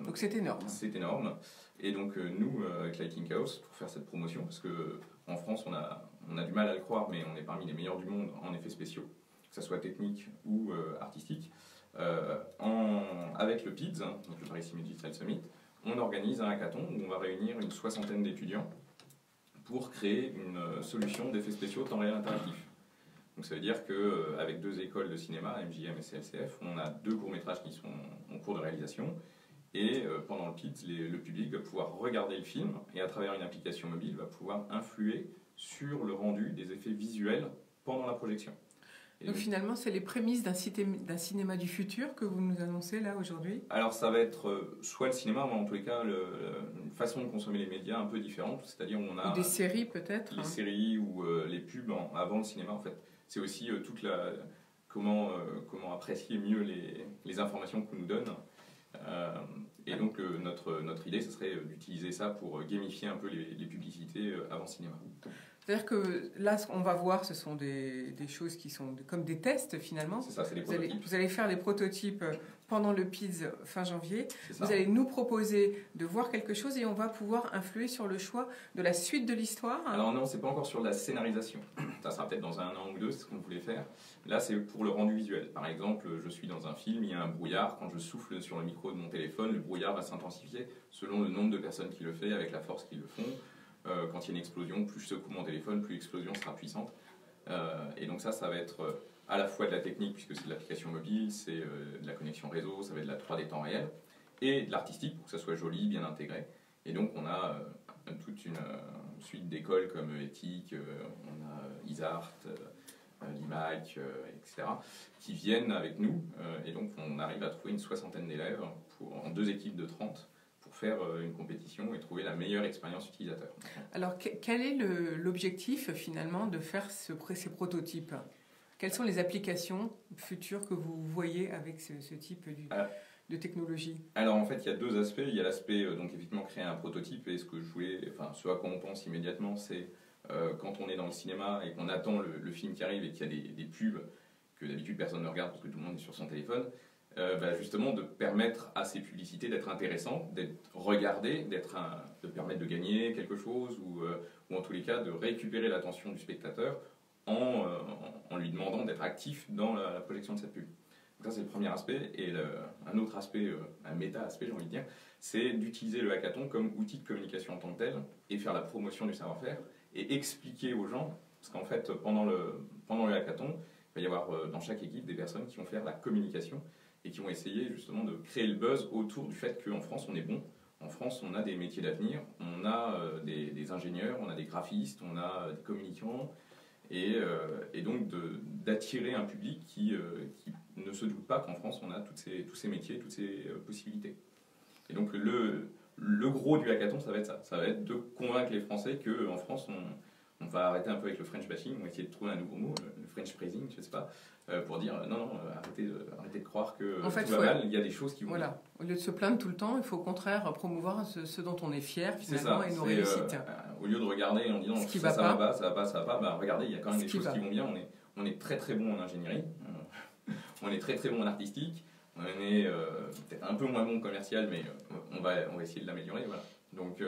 Donc c'est énorme. C'est énorme. Et donc nous, avec Light in Chaos, pour faire cette promotion, parce qu'en France, on a du mal à le croire, mais on est parmi les meilleurs du monde en effets spéciaux, que ce soit technique ou artistique. Avec le PIDS, donc le Paris Image Digital Summit, on organise un hackathon où on va réunir une 60aine d'étudiants pour créer une solution d'effets spéciaux temps réel interactif. Donc ça veut dire qu'avec 2 écoles de cinéma, MJM et CLCF, on a 2 courts-métrages qui sont en cours de réalisation, et pendant le PIDS, le public va pouvoir regarder le film et à travers une application mobile va pouvoir influer sur le rendu des effets visuels pendant la projection. Donc finalement, c'est les prémices d'un cinéma du futur que vous nous annoncez là aujourd'hui? Alors ça va être soit le cinéma, mais en tous les cas une façon de consommer les médias un peu différente, c'est-à-dire on a ou des séries peut-être. Les séries ou les pubs avant le cinéma en fait. C'est aussi comment apprécier mieux les informations qu'on nous donne. Et donc notre idée, ce serait d'utiliser ça pour gamifier un peu les publicités avant le cinéma. C'est-à-dire que là, ce qu'on va voir, ce sont des choses qui sont comme des tests finalement. C'est ça, c'est des prototypes. Vous allez faire les prototypes pendant le PIDS fin janvier. Vous allez nous proposer de voir quelque chose et on va pouvoir influer sur le choix de la suite de l'histoire. Alors non, c'est pas encore sur la scénarisation. Ça sera peut-être dans 1 an ou 2, c'est ce qu'on voulait faire. Là, c'est pour le rendu visuel. Par exemple, je suis dans un film, il y a un brouillard. Quand je souffle sur le micro de mon téléphone, le brouillard va s'intensifier selon le nombre de personnes qui le font, avec la force qu'ils le font. Quand il y a une explosion, plus je secoue mon téléphone, plus l'explosion sera puissante. Et donc ça va être à la fois de la technique, puisque c'est de l'application mobile, c'est de la connexion réseau, ça va être de la 3D temps réel, et de l'artistique, pour que ça soit joli, bien intégré. Et donc on a toute une suite d'écoles comme Ethic, on a Isart, l'IMAC, etc., qui viennent avec nous. Et donc on arrive à trouver une 60aine d'élèves en 2 équipes de 30 pour faire une compétition et trouver la meilleure expérience utilisateur. Alors, quel est l'objectif finalement de faire ces prototypes? Quelles sont les applications futures que vous voyez avec ce type de technologie? Alors en fait, il y a 2 aspects. Il y a l'aspect, donc effectivement, créer un prototype. Et ce à quoi on pense immédiatement, c'est quand on est dans le cinéma et qu'on attend le film qui arrive et qu'il y a des pubs que d'habitude personne ne regarde parce que tout le monde est sur son téléphone. Justement de permettre à ces publicités d'être intéressantes, d'être regardées, de permettre de gagner quelque chose ou en tous les cas de récupérer l'attention du spectateur en lui demandant d'être actif dans la projection de cette pub. Donc ça c'est le premier aspect. Et un autre aspect, un méta-aspect j'ai envie de dire, c'est d'utiliser le hackathon comme outil de communication en tant que tel et faire la promotion du savoir-faire et expliquer aux gens, parce qu'en fait pendant le hackathon, il va y avoir dans chaque équipe des personnes qui vont faire la communication et qui vont essayer justement de créer le buzz autour du fait qu'en France on est bon. En France on a des métiers d'avenir, on a des ingénieurs, on a des graphistes, on a des communicants, et donc d'attirer un public qui ne se doute pas qu'en France on a tous ces métiers, toutes ces possibilités. Et donc le gros du hackathon ça va être ça, ça va être de convaincre les Français qu'en France on va arrêter un peu avec le French bashing, on va essayer de trouver un nouveau mot, le French praising, je sais pas, pour dire non, arrêtez de croire que en fait, tout va mal, il y a des choses qui vont... Voilà, au lieu de se plaindre tout le temps, il faut au contraire promouvoir ce dont on est fier finalement et nos réussites. Au lieu de regarder en disant ça va pas, ça va pas, regardez, il y a quand même des choses qui vont bien, on est très très bon en ingénierie, on est très très bon en artistique, on est peut-être un peu moins bon en commercial, mais on va essayer de l'améliorer, voilà. Donc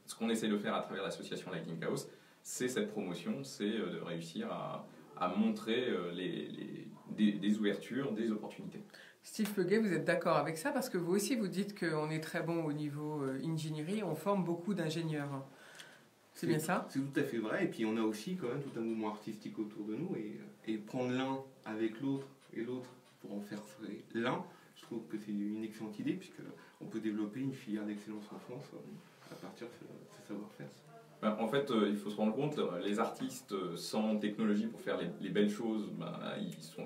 ce qu'on essaie de faire à travers l'association Lightning Chaos, c'est cette promotion, c'est de réussir à montrer des ouvertures, des opportunités. Steve Peguet, vous êtes d'accord avec ça? Parce que vous aussi, vous dites qu'on est très bon au niveau ingénierie, on forme beaucoup d'ingénieurs. C'est bien ça? C'est tout à fait vrai, et puis on a aussi quand même tout un mouvement artistique autour de nous, et prendre l'un avec l'autre, et l'autre pour en faire l'un, je trouve que c'est une excellente idée, puisqu'on peut développer une filière d'excellence en France à partir de ce savoir-faire. En fait, il faut se rendre compte, les artistes sans technologie pour faire les belles choses,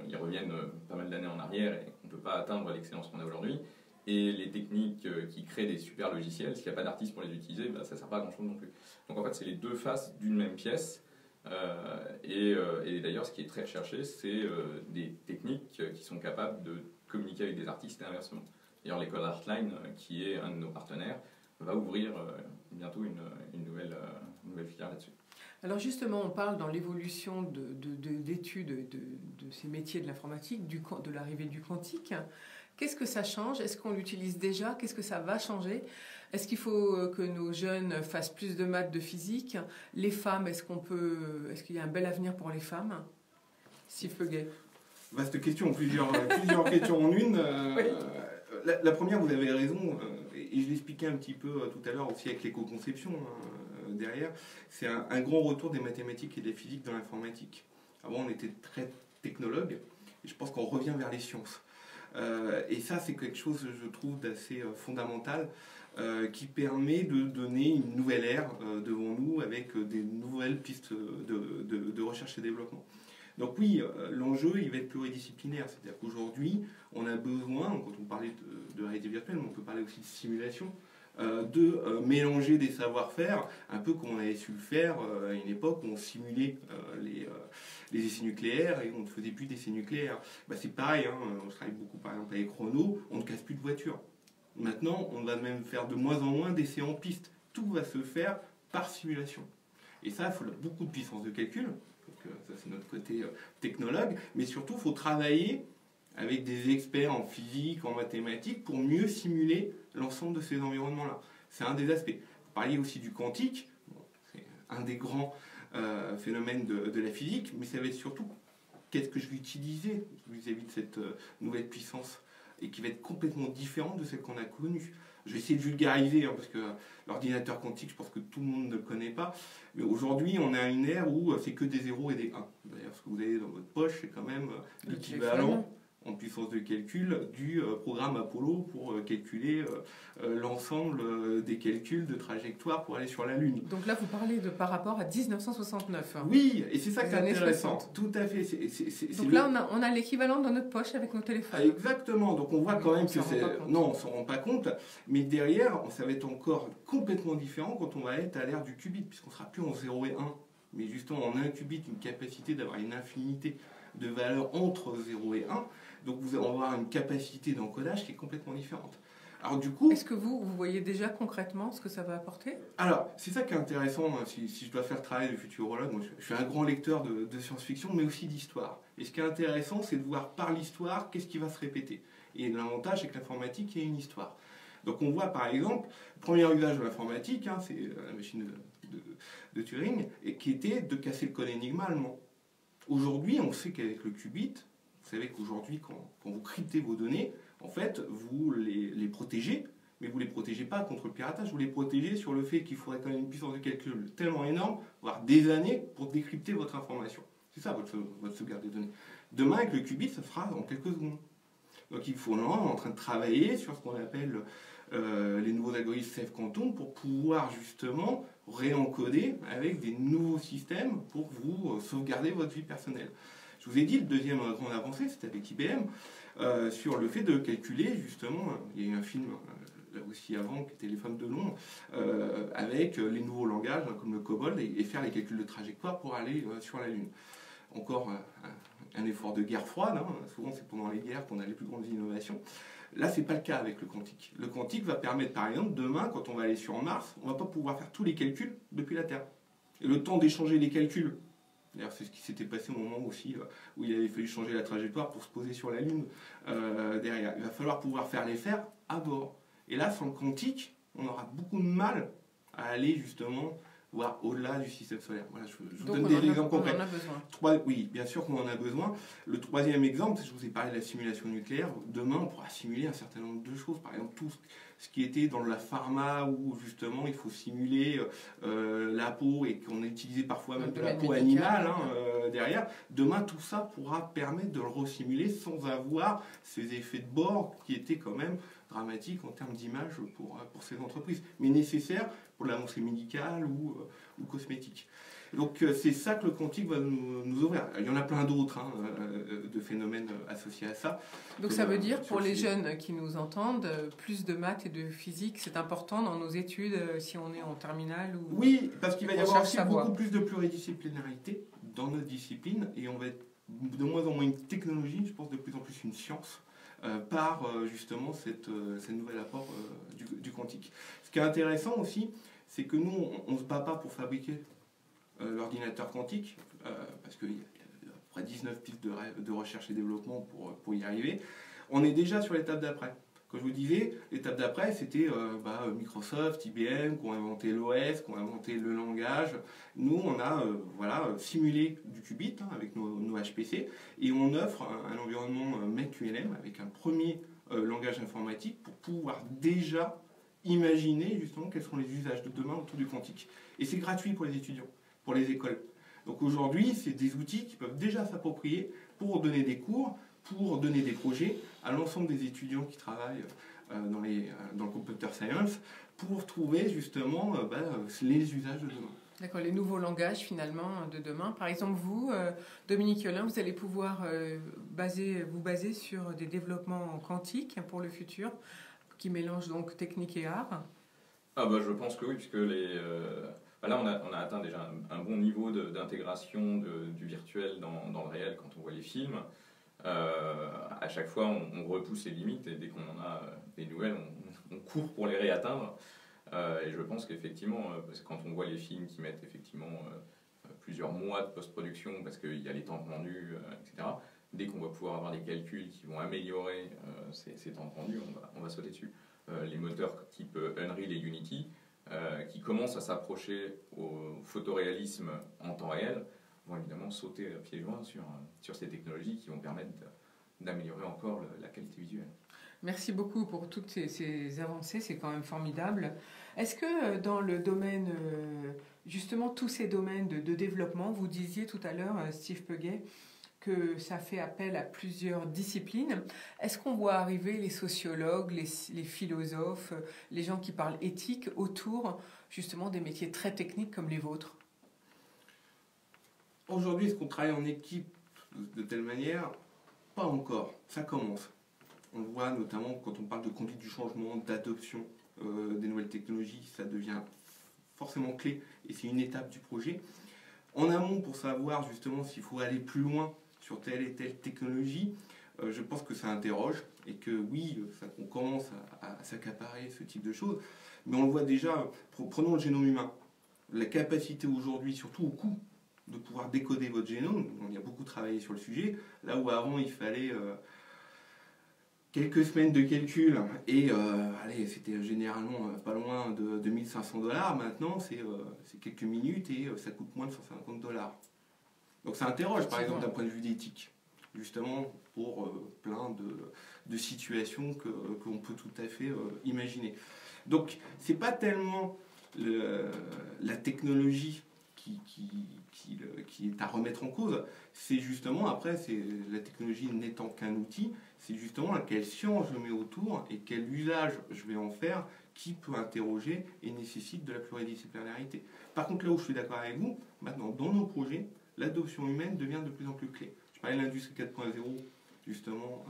ils reviennent pas mal d'années en arrière et on ne peut pas atteindre l'excellence qu'on a aujourd'hui. Et les techniques qui créent des super logiciels, s'il n'y a pas d'artistes pour les utiliser, ça ne sert pas à grand chose non plus. Donc en fait, c'est les 2 faces d'une même pièce. Et d'ailleurs, ce qui est très recherché, c'est des techniques qui sont capables de communiquer avec des artistes et inversement. D'ailleurs, l'école Artline, qui est un de nos partenaires, va ouvrir bientôt une nouvelle filière là-dessus. Alors justement, on parle dans l'évolution d'études de ces métiers de l'informatique, de l'arrivée du quantique. Qu'est-ce que ça change? Est-ce qu'on l'utilise déjà? Qu'est-ce que ça va changer? Est-ce qu'il faut que nos jeunes fassent plus de maths, de physique? Les femmes, est-ce qu'il y a un bel avenir pour les femmes? Steve Peguet. Vaste question, plusieurs questions en une. Oui. La première, vous avez raison, et je l'expliquais un petit peu tout à l'heure aussi avec l'éco-conception derrière, c'est un grand retour des mathématiques et des physiques dans l'informatique. Avant, on était très technologue, et je pense qu'on revient vers les sciences. Et ça, c'est quelque chose, je trouve, d'assez fondamental, qui permet de donner une nouvelle ère devant nous avec des nouvelles pistes de recherche et développement. Donc oui, l'enjeu, il va être pluridisciplinaire. C'est-à-dire qu'aujourd'hui, on a besoin, quand on parlait de réalité virtuelle, mais on peut parler aussi de simulation, de mélanger des savoir-faire, un peu comme on avait su le faire à une époque où on simulait les essais nucléaires et on ne faisait plus d'essais nucléaires. Bah, c'est pareil, hein, on travaille beaucoup par exemple avec Renault, on ne casse plus de voitures. Maintenant, on va même faire de moins en moins d'essais en piste. Tout va se faire par simulation. Et ça, il faut beaucoup de puissance de calcul. Donc, ça, c'est notre côté technologue. Mais surtout, il faut travailler avec des experts en physique, en mathématiques, pour mieux simuler l'ensemble de ces environnements-là. C'est un des aspects. Vous parliez aussi du quantique. Bon, c'est un des grands phénomènes de la physique. Mais ça va être surtout qu'est-ce que je vais utiliser vis-à-vis de cette nouvelle puissance et qui va être complètement différente de celle qu'on a connue. Je vais essayer de vulgariser, hein, parce que l'ordinateur quantique, je pense que tout le monde ne le connaît pas. Mais aujourd'hui, on est à une ère où c'est que des 0 et des 1. D'ailleurs, ce que vous avez dans votre poche, c'est quand même l'équivalent en puissance de calcul du programme Apollo pour calculer l'ensemble des calculs de trajectoire pour aller sur la Lune. Donc là, vous parlez de par rapport à 1969. Hein. Oui, et c'est ça qui est intéressant. 60. Tout à fait. Donc là, on a l'équivalent dans notre poche avec nos téléphones. Exactement. Donc on voit quand même que c'est... Non, on ne s'en rend pas compte. Mais derrière, ça va être encore complètement différent quand on va être à l'ère du qubit, puisqu'on ne sera plus en 0 et 1. Mais justement, en un qubit, une capacité d'avoir une infinité de valeurs entre 0 et 1. Donc on va avoir une capacité d'encodage qui est complètement différente. Alors du coup... Est-ce que vous voyez déjà concrètement ce que ça va apporter? Alors, c'est ça qui est intéressant, si je dois faire travailler de futurologue. Moi, je suis un grand lecteur de science-fiction, mais aussi d'histoire. Et ce qui est intéressant, c'est de voir par l'histoire qu'est-ce qui va se répéter. Et l'avantage, c'est que l'informatique, il y a une histoire. Donc on voit par exemple, le premier usage de l'informatique, hein, c'est la machine de Turing, et qui était de casser le code Enigma allemand. Aujourd'hui, on sait qu'avec le qubit, vous savez qu'aujourd'hui, quand vous cryptez vos données, en fait, vous les protégez, mais vous ne les protégez pas contre le piratage, vous les protégez sur le fait qu'il faudrait quand même une puissance de calcul tellement énorme, voire des années, pour décrypter votre information. C'est ça votre sauvegarde des données. Demain, avec le qubit, ça sera en quelques secondes. Donc il faut, on est en train de travailler sur ce qu'on appelle les nouveaux algorithmes Safe Quantum pour pouvoir justement réencoder avec des nouveaux systèmes pour vous sauvegarder votre vie personnelle. Je vous ai dit, le deuxième grande avancée, c'était avec IBM, sur le fait de calculer justement, il y a eu un film là aussi avant, qui était Les Femmes de l'ombre, avec les nouveaux langages, hein, comme le COBOL, et faire les calculs de trajectoire pour aller sur la Lune. Encore un effort de guerre froide, hein. Souvent c'est pendant les guerres qu'on a les plus grandes innovations. Là, c'est pas le cas avec le quantique. Le quantique va permettre, par exemple, demain, quand on va aller sur Mars, on va pas pouvoir faire tous les calculs depuis la Terre. Et le temps d'échanger les calculs, d'ailleurs c'est ce qui s'était passé au moment aussi où il avait fallu changer la trajectoire pour se poser sur la Lune derrière. Il va falloir pouvoir les faire à bord. Et là, sans le quantique, on aura beaucoup de mal à aller justement voir au-delà du système solaire. Voilà, je vous donne des exemples concrets. On en a besoin. Oui, bien sûr qu'on en a besoin. Le troisième exemple, je vous ai parlé de la simulation nucléaire. Demain, on pourra simuler un certain nombre de choses. Par exemple, tout ce qui était dans la pharma, où justement il faut simuler la peau et qu'on a utilisé parfois même de la peau animale derrière. Demain, tout ça pourra permettre de le resimuler sans avoir ces effets de bord qui étaient quand même dramatiques en termes d'image pour ces entreprises, mais nécessaires pour l'avancée médicale ou cosmétique. Donc c'est ça que le quantique va nous ouvrir. Il y en a plein d'autres de phénomènes associés à ça. Donc ça veut dire pour les jeunes qui nous entendent, plus de maths et de physique, c'est important dans nos études si on est en terminale ou... Oui, parce qu'il va y avoir aussi beaucoup plus de pluridisciplinarité dans notre discipline et on va être de moins en moins une technologie, je pense de plus en plus une science. Par justement cette nouvel apport du quantique. Ce qui est intéressant aussi, c'est que nous, on ne se bat pas pour fabriquer l'ordinateur quantique, parce qu'il y a à peu près 19 pistes de recherche et développement pour y arriver. On est déjà sur l'étape d'après. Comme je vous disais, l'étape d'après, c'était Microsoft, IBM, qui ont inventé l'OS, qui ont inventé le langage. Nous, on a simulé du qubit avec nos HPC, et on offre un environnement MakeQLM avec un premier langage informatique pour pouvoir déjà imaginer justement quels seront les usages de demain autour du quantique. Et c'est gratuit pour les étudiants, pour les écoles. Donc aujourd'hui, c'est des outils qui peuvent déjà s'approprier pour donner des cours, pour donner des projets à l'ensemble des étudiants qui travaillent dans le computer science pour trouver justement les usages de demain. D'accord, les nouveaux langages finalement de demain. Par exemple, vous, Dominique Yollin, vous allez pouvoir vous baser sur des développements quantiques pour le futur qui mélangent donc technique et art. Je pense que oui, puisque là on a atteint déjà un bon niveau d'intégration du virtuel dans le réel quand on voit les films. À chaque fois on repousse les limites et dès qu'on en a des nouvelles, on court pour les réatteindre. Et je pense qu'effectivement, parce que quand on voit les films qui mettent effectivement plusieurs mois de post-production parce qu'il y a les temps de rendu, etc., dès qu'on va pouvoir avoir des calculs qui vont améliorer ces temps de rendu, on va sauter dessus. Les moteurs type Unreal et Unity, qui commencent à s'approcher au photoréalisme en temps réel, vont évidemment sauter à pieds joints sur ces technologies qui vont permettre d'améliorer encore la qualité visuelle. Merci beaucoup pour toutes ces avancées, c'est quand même formidable. Est-ce que dans le domaine, justement tous ces domaines de développement, vous disiez tout à l'heure, Steve Peuguet, que ça fait appel à plusieurs disciplines. Est-ce qu'on voit arriver les sociologues, les philosophes, les gens qui parlent éthique autour justement des métiers très techniques comme les vôtres? Aujourd'hui, est-ce qu'on travaille en équipe de telle manière? Pas encore, ça commence. On le voit notamment quand on parle de conduite du changement, d'adoption des nouvelles technologies, ça devient forcément clé et c'est une étape du projet. En amont, pour savoir justement s'il faut aller plus loin sur telle et telle technologie, je pense que ça interroge et que oui, on commence à s'accaparer ce type de choses. Mais on le voit déjà, prenons le génome humain. La capacité aujourd'hui, surtout au coût, de pouvoir décoder votre génome, on y a beaucoup travaillé sur le sujet, là où avant il fallait quelques semaines de calcul et c'était généralement pas loin de $1500, maintenant c'est quelques minutes et ça coûte moins de $150. Donc ça interroge par exemple d'un point de vue d'éthique, justement pour plein de situations qu'on peut tout à fait imaginer. Donc c'est pas tellement la technologie qui est à remettre en cause, c'est justement après, la technologie n'étant qu'un outil, c'est justement quelle science je mets autour et quel usage je vais en faire qui peut interroger et nécessite de la pluridisciplinarité. Par contre, là où je suis d'accord avec vous, maintenant dans nos projets, l'adoption humaine devient de plus en plus clé. Je parlais de l'industrie 4.0, justement,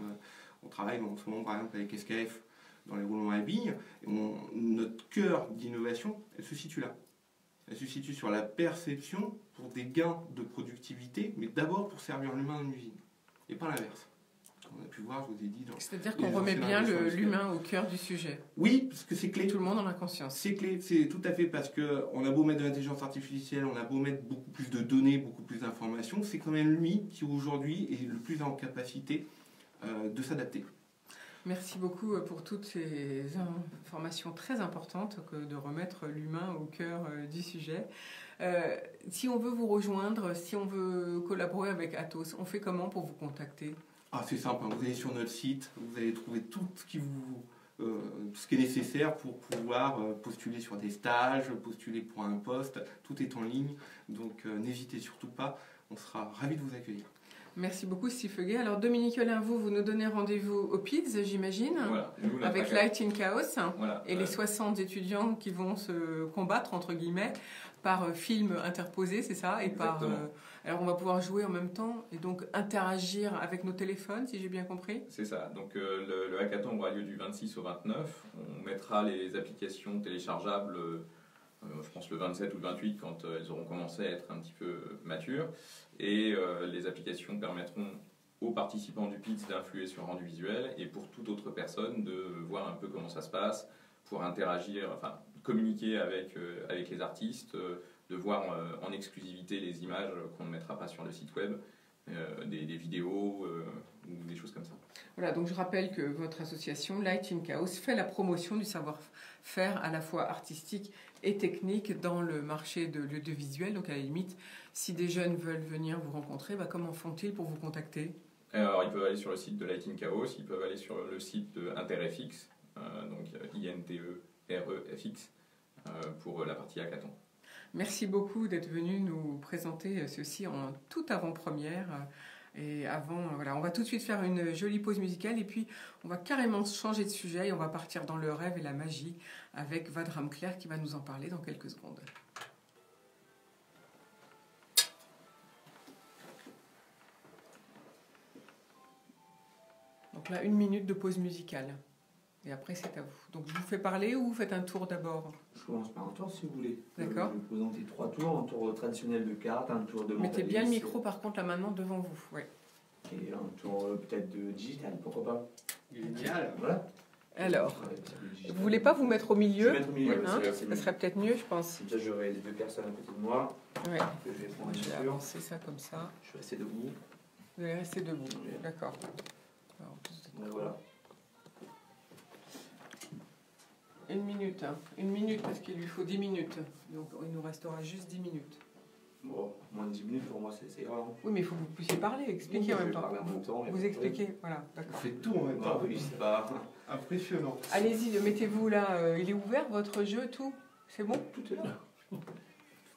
on travaille en ce moment par exemple avec SKF dans les roulements à billes, et notre cœur d'innovation, elle se situe là. Elle se situe sur la perception pour des gains de productivité, mais d'abord pour servir l'humain dans une usine, et pas l'inverse. On a pu voir, je vous ai dit... C'est-à-dire qu'on remet bien l'humain au cœur du sujet. Oui, parce que c'est clé. Tout le monde en a conscience. C'est clé, c'est tout à fait, parce qu'on a beau mettre de l'intelligence artificielle, on a beau mettre beaucoup plus de données, beaucoup plus d'informations, c'est quand même lui qui aujourd'hui est le plus en capacité de s'adapter. Merci beaucoup pour toutes ces informations très importantes que de remettre l'humain au cœur du sujet. Si on veut vous rejoindre, si on veut collaborer avec Atos, on fait comment pour vous contacter? C'est simple, vous allez sur notre site, vous allez trouver tout ce qui est nécessaire pour pouvoir postuler sur des stages, postuler pour un poste, tout est en ligne, donc n'hésitez surtout pas, on sera ravis de vous accueillir. Merci beaucoup, Steve Peuguet. Alors, Dominique Yollin, vous nous donnez rendez-vous au PIDS, j'imagine, voilà, avec Light in Chaos, voilà, et les 60 étudiants qui vont se combattre, entre guillemets, par film interposé, c'est ça? Et alors, on va pouvoir jouer en même temps et donc interagir avec nos téléphones, si j'ai bien compris? C'est ça. Donc, le hackathon aura lieu du 26 au 29. On mettra les applications téléchargeables, je pense le 27 ou le 28, quand elles auront commencé à être un petit peu matures. Et les applications permettront aux participants du PIDS d'influer sur le rendu visuel et pour toute autre personne de voir un peu comment ça se passe, pour interagir, enfin communiquer avec les artistes, de voir en exclusivité les images qu'on ne mettra pas sur le site web, des vidéos ou des choses comme ça. Voilà, donc je rappelle que votre association Light in Chaos fait la promotion du savoir-faire à la fois artistique et technique dans le marché de l'audiovisuel. Donc à la limite, si des jeunes veulent venir vous rencontrer, comment font-ils pour vous contacter? Alors ils peuvent aller sur le site de Light in Chaos, ils peuvent aller sur le site de InterFX, donc INTEREFX, pour la partie hackathon. Merci beaucoup d'être venu nous présenter ceci en toute avant-première Et avant, voilà, on va tout de suite faire une jolie pause musicale et puis on va carrément changer de sujet et on va partir dans le rêve et la magie avec Vadram Clair qui va nous en parler dans quelques secondes. Donc là, 1 minute de pause musicale. Et après, c'est à vous. Donc, je vous fais parler ou vous faites un tour d'abord? Je commence par un tour si vous voulez. D'accord. Je vais vous présenter 3 tours. Un tour traditionnel de cartes, un tour de Mettez bien le micro par contre là maintenant devant vous. Ouais. Et un tour peut-être de digital, pourquoi pas. Génial. Voilà. Alors, vous voulez pas vous mettre au milieu? Je vais mettre au milieu, hein, c'est ça serait peut-être mieux, je pense. Comme ça, j'aurai les 2 personnes à côté de moi. Ouais. Que je vais prendre Je vais une avancer ça comme ça. Je vais rester debout. Vous allez rester debout. Oui. D'accord. Donc voilà. 1 minute, hein. 1 minute parce qu'il lui faut 10 minutes. Donc il nous restera juste 10 minutes. Bon, moins de 10 minutes pour moi, c'est grave. Oui, mais il faut que vous puissiez parler, expliquer en même temps. Vous expliquez, voilà, On d'accord. fait tout en même temps. Oui, c'est pas Impressionnant. Allez-y, mettez-vous là. Il est ouvert votre jeu, tout? C'est bon? tout est là. Tout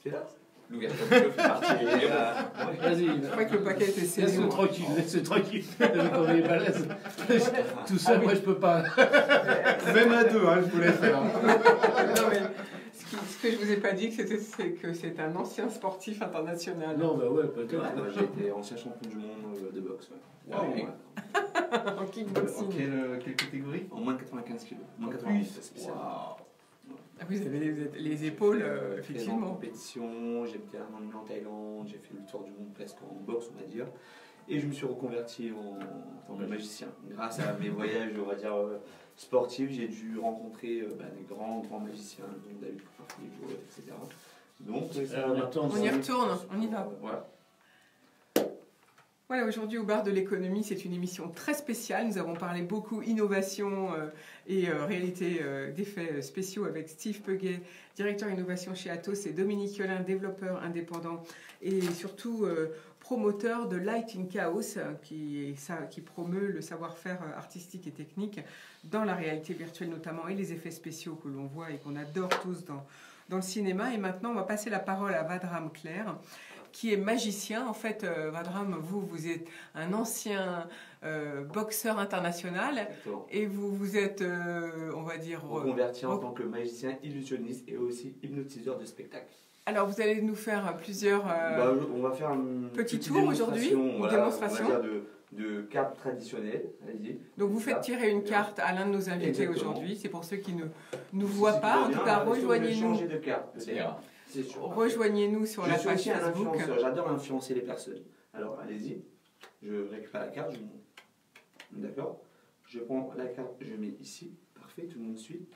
est là. L'ouverture fait partie. Vas-y, Je crois que le paquet était scellé. laisse-le tranquille, laisse-le tranquille. Comme il est balèze. Tout seul, moi je peux pas. Même à 2, hein, je voulais faire. Non, mais ce que je vous ai pas dit, c'est que c'est un ancien sportif international. Non, bah ouais, peut-être. Ouais, moi, j'ai été ancien champion du monde de boxe. Ouais. Wow. Ouais. En En kickboxing. quelle catégorie? En moins de 95 kg. Moins de En 90, plus. c'est spécial. Ah, vous avez les épaules, J'ai fait, En effectivement. compétition, j'ai été un an et demi en Thaïlande, j'ai fait le tour du monde presque en boxe, on va dire. Et je me suis reconverti en tant que magicien. Grâce à mes voyages, on va dire, sportifs, j'ai dû rencontrer des grands magiciens, dont David Copperfield, etc. Donc, On y retourne, on y va. Voilà. Voilà, aujourd'hui au bar de l'économie, c'est une émission très spéciale. Nous avons parlé beaucoup innovation et réalité d'effets spéciaux avec Steve Peguet, directeur innovation chez Atos, et Dominique Yolin, développeur indépendant et surtout promoteur de Light in Chaos, qui promeut le savoir-faire artistique et technique dans la réalité virtuelle notamment et les effets spéciaux que l'on voit et qu'on adore tous dans le cinéma. Et maintenant, on va passer la parole à Vadram Clair, qui est magicien. En fait, Vadram, vous êtes un ancien boxeur international. Exactement. Et vous êtes, on va dire... Reconverti en tant que magicien, illusionniste et aussi hypnotiseur de spectacle. Alors, vous allez nous faire plusieurs... on va faire une petit petite tour aujourd'hui, une démonstration. On va dire de cartes traditionnelles. Allez-y. Donc, vous faites tirer une carte à l'un de nos invités Exactement. aujourd'hui. C'est pour ceux qui ne nous voient pas. En tout cas, rejoignez-nous. Changer de carte. C'est sûr. Rejoignez-nous sur la Je suis page aussi un Facebook. influenceur, j'adore influencer les personnes. Alors allez-y, je récupère la carte, je monte. D'accord? Je prends la carte, je mets ici. Parfait, tout le monde suit.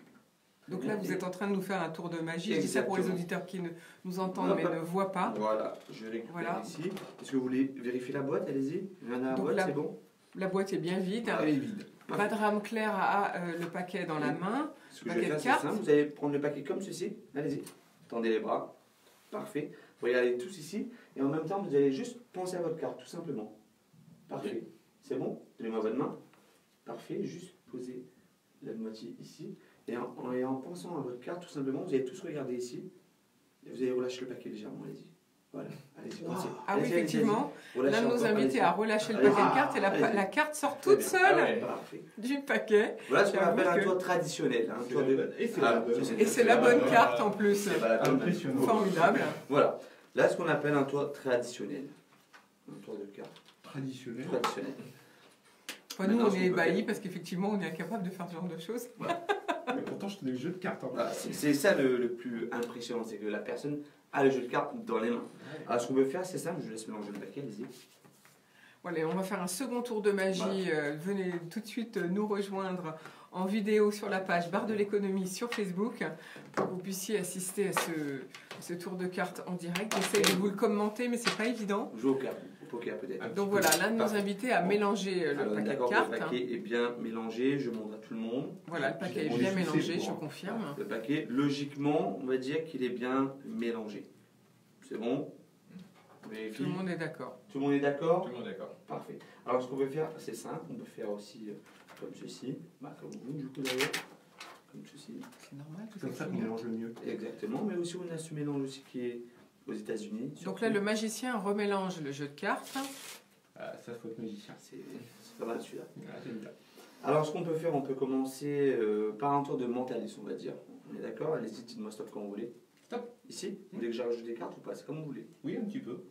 Donc là, vous êtes en train de nous faire un tour de magie. Je dis ça pour les auditeurs qui nous entendent mais ne voient pas. Voilà, je récupère ici. Est-ce que vous voulez vérifier la boîte? Allez-y. Il y en a la Donc boîte, la- c'est bon? La boîte est bien vide. Elle est vide. Vadram Clair a le paquet dans la main. Ce que je vais Paquet de faire, c'est cartes. simple. Vous allez prendre le paquet comme ceci. Allez-y. Tendez les bras. Parfait. Vous regardez tous ici. Et en même temps, vous allez juste penser à votre carte, tout simplement. Parfait. C'est bon? Donnez-moi votre main. Parfait. Juste posez la moitié ici. Et en pensant à votre carte, tout simplement, vous allez tous regarder ici. Et vous allez relâcher le paquet légèrement. Allez-y. Voilà. Allez-y. Pensez. Ah oui, Allez-y, effectivement. allez-y. L'un de nos Relâchez invités encore. a relâché le Allez-y. paquet de cartes et Allez-y. la carte sort Très toute bien. seule Ah ouais, parfait. du paquet. Voilà ce qu'on J'avoue appelle un que- tour traditionnel. Un tour de... Et c'est la bonne. Et c'est la bonne carte en plus. C'est pas la bonne. Impressionnant. Formidable. Voilà. Là, ce qu'on appelle un tour traditionnel. Un tour de carte Traditionnel. traditionnel. Enfin, nous, Maintenant, on ce est qu'on peut ébahis faire. parce qu'effectivement, on est incapable de faire ce genre de choses. Mais pourtant, je tenais le jeu de cartes. Hein. Voilà, c'est ça le plus impressionnant, c'est que la personne a le jeu de cartes dans les mains. Alors, ce qu'on peut faire, c'est simple, je vous laisse mélanger le paquet, allez-y. Voilà, on va faire un second tour de magie. Voilà. Venez tout de suite nous rejoindre en vidéo sur la page Bar de l'économie sur Facebook pour que vous puissiez assister à ce tour de cartes en direct. J'essaie de vous le commenter, mais c'est pas évident. Jouez au poker peut-être. Donc voilà, l'un de nos invités a mélangé le Alors, paquet de d'accord, cartes. le paquet est bien mélangé, je montre à tout le monde. Voilà, le paquet est On est bien fixé mélangé, pour, je hein. confirme. Le paquet, logiquement, on va dire qu'il est bien mélangé. C'est bon? Vérifie. Tout le monde est d'accord. Tout le monde est d'accord? Tout le monde est d'accord. Parfait. Alors, ce qu'on peut faire, c'est simple. On peut faire aussi comme ceci. Comme vous, du coup, d'ailleurs. Comme ceci. C'est normal. tout Comme ça, on effectivement. mélange le mieux. Exactement. Mais aussi, on a ce mélange aussi qui est aux États-Unis. Donc là, le magicien remélange le jeu de cartes. Ah, ça, faut être magicien. C'est pas mal celui-là. Ah, j'aime bien. Alors, ce qu'on peut faire, on peut commencer par un tour de mentaliste, on va dire. On est d'accord? Allez-y, dites-moi stop quand vous voulez. Stop. Ici? Vous voulez que j'ajoute des cartes ou pas? C'est comme vous voulez. Oui, un petit peu.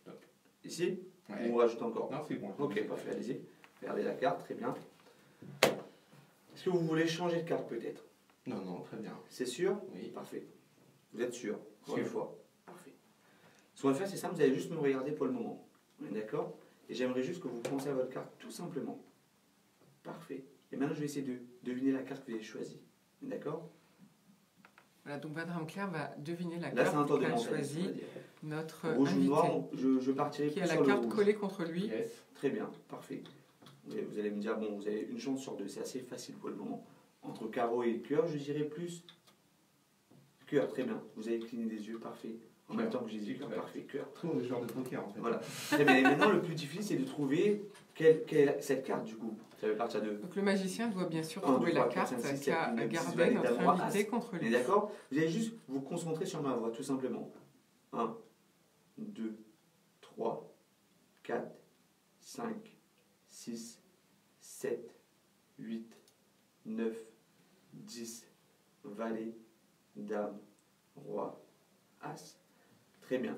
Stop. Ici? Ouais. Ou on rajoute encore? Non, c'est bon. Ok, parfait, allez-y. Regardez la carte, très bien. Est-ce que vous voulez changer de carte peut-être? Non, non, très bien. C'est sûr? Oui. Parfait. Vous êtes sûr? Encore Sûr. une fois. Parfait. Ce qu'on va faire, c'est ça, vous allez juste me regarder pour le moment. On est d'accord? Et j'aimerais juste que vous pensez à votre carte tout simplement. Parfait. Et maintenant, je vais essayer de deviner la carte que vous avez choisie. On est d'accord? Voilà, donc Madame Claire va deviner la Là, c'est un carte tour de qu'a mentaliste, on va choisie dire. notre Rouge ou invité, noir, je partirai qui plus a la sur le carte rouge. collée contre lui. Yes. Très bien, parfait. Vous allez me dire, bon, vous avez une chance sur deux, c'est assez facile pour le moment. Entre carreau et cœur, je dirais plus cœur, très bien. Vous avez cligné des yeux, parfait. En même temps que j'ai dit cœur, parfait, cœur. Trop de genre de poker en fait. Voilà. Très bien. Et maintenant, le plus difficile, c'est de trouver quelle est cette carte du coup. Ça veut partir de. Donc le magicien doit bien sûr 1, trouver 2, 3, la 4, carte 5, 6, 7, qu'a 8, 9, 10, gardé 20, notre d'amour, invité As. contre On est lui. d'accord? Vous allez juste vous concentrer sur ma voix, tout simplement. 1, 2, 3, 4, 5, 6, 7, 8, 9, 10, valet, dame, roi, as. Très bien.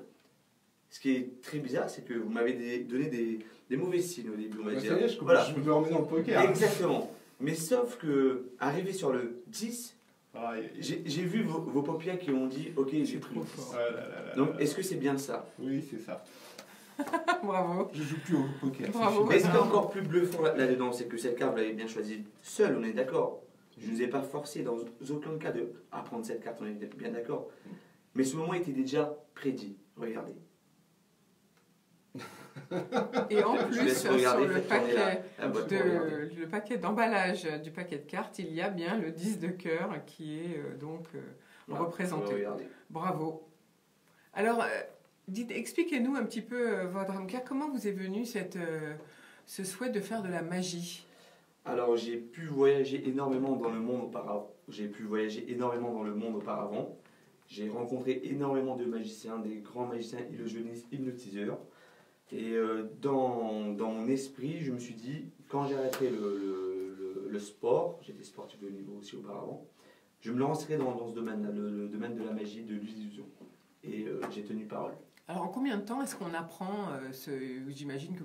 Ce qui est très bizarre, c'est que vous m'avez donné des mauvais signes au début, on va Bah, dire. ça y est, je Voilà. me remets dans le poker. Exactement. Mais sauf que, arrivé sur le 10, Ah, j'ai vu vos paupières qui ont dit ok, j'ai pris le trop 10. fort. ah là là là Donc, là. est-ce que c'est bien ça? Oui, c'est ça. Bravo. Je joue plus au poker. Bravo. Mais ce qui est encore plus bluffant là-dedans, c'est que cette carte, vous l'avez bien choisie seule, on est d'accord. Je ne vous ai pas forcé dans aucun cas à prendre cette carte, on est bien d'accord. Mais ce moment était déjà prédit. Regardez. Et en Je vous plus, laisse sur regarder, le faites tourner paquet, la boîte pour regarder. le paquet d'emballage du paquet de cartes, il y a bien le 10 de cœur qui est Voilà, représenté. regardez. Bravo. Alors, expliquez-nous un petit peu, votre Claire, comment vous est venu ce souhait de faire de la magie? Alors, j'ai pu voyager énormément dans le monde auparavant. J'ai rencontré énormément de magiciens, des grands magiciens illusionnistes, hypnotiseurs. Et dans mon esprit, je me suis dit, quand j'ai arrêté le sport, j'étais sportif de haut niveau aussi auparavant, je me lancerai dans ce domaine-là, le domaine de la magie, de l'illusion. Et j'ai tenu parole. Alors, en combien de temps est-ce qu'on apprend j'imagine que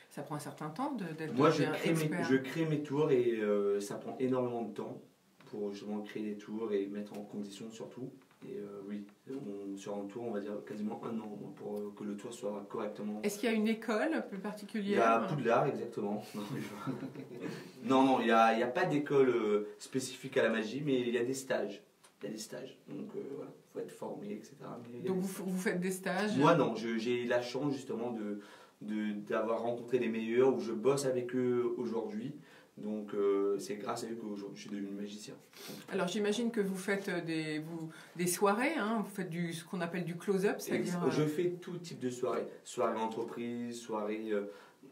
ça prend un certain temps d'être Moi, expert. je crée mes tours et ça prend énormément de temps pour justement créer des tours et mettre en condition surtout. Et oui, sur un tour, on va dire quasiment 1 an pour que le tour soit correctement. Est-ce qu'il y a une école un peu Il y particulière? a Poudlard, exactement. Non, il n'y a pas d'école spécifique à la magie, mais il y a des stages. Donc voilà, il faut être formé, etc. Donc vous faites des stages? Moi non, j'ai la chance justement d'avoir rencontré les meilleurs, où je bosse avec eux aujourd'hui. Donc c'est grâce à eux qu'aujourd'hui je suis devenu magicien. Alors j'imagine que vous faites des soirées, hein, vous faites ce qu'on appelle du close-up, c'est-à-dire... Je fais tout type de soirées. Soirée entreprise, soirée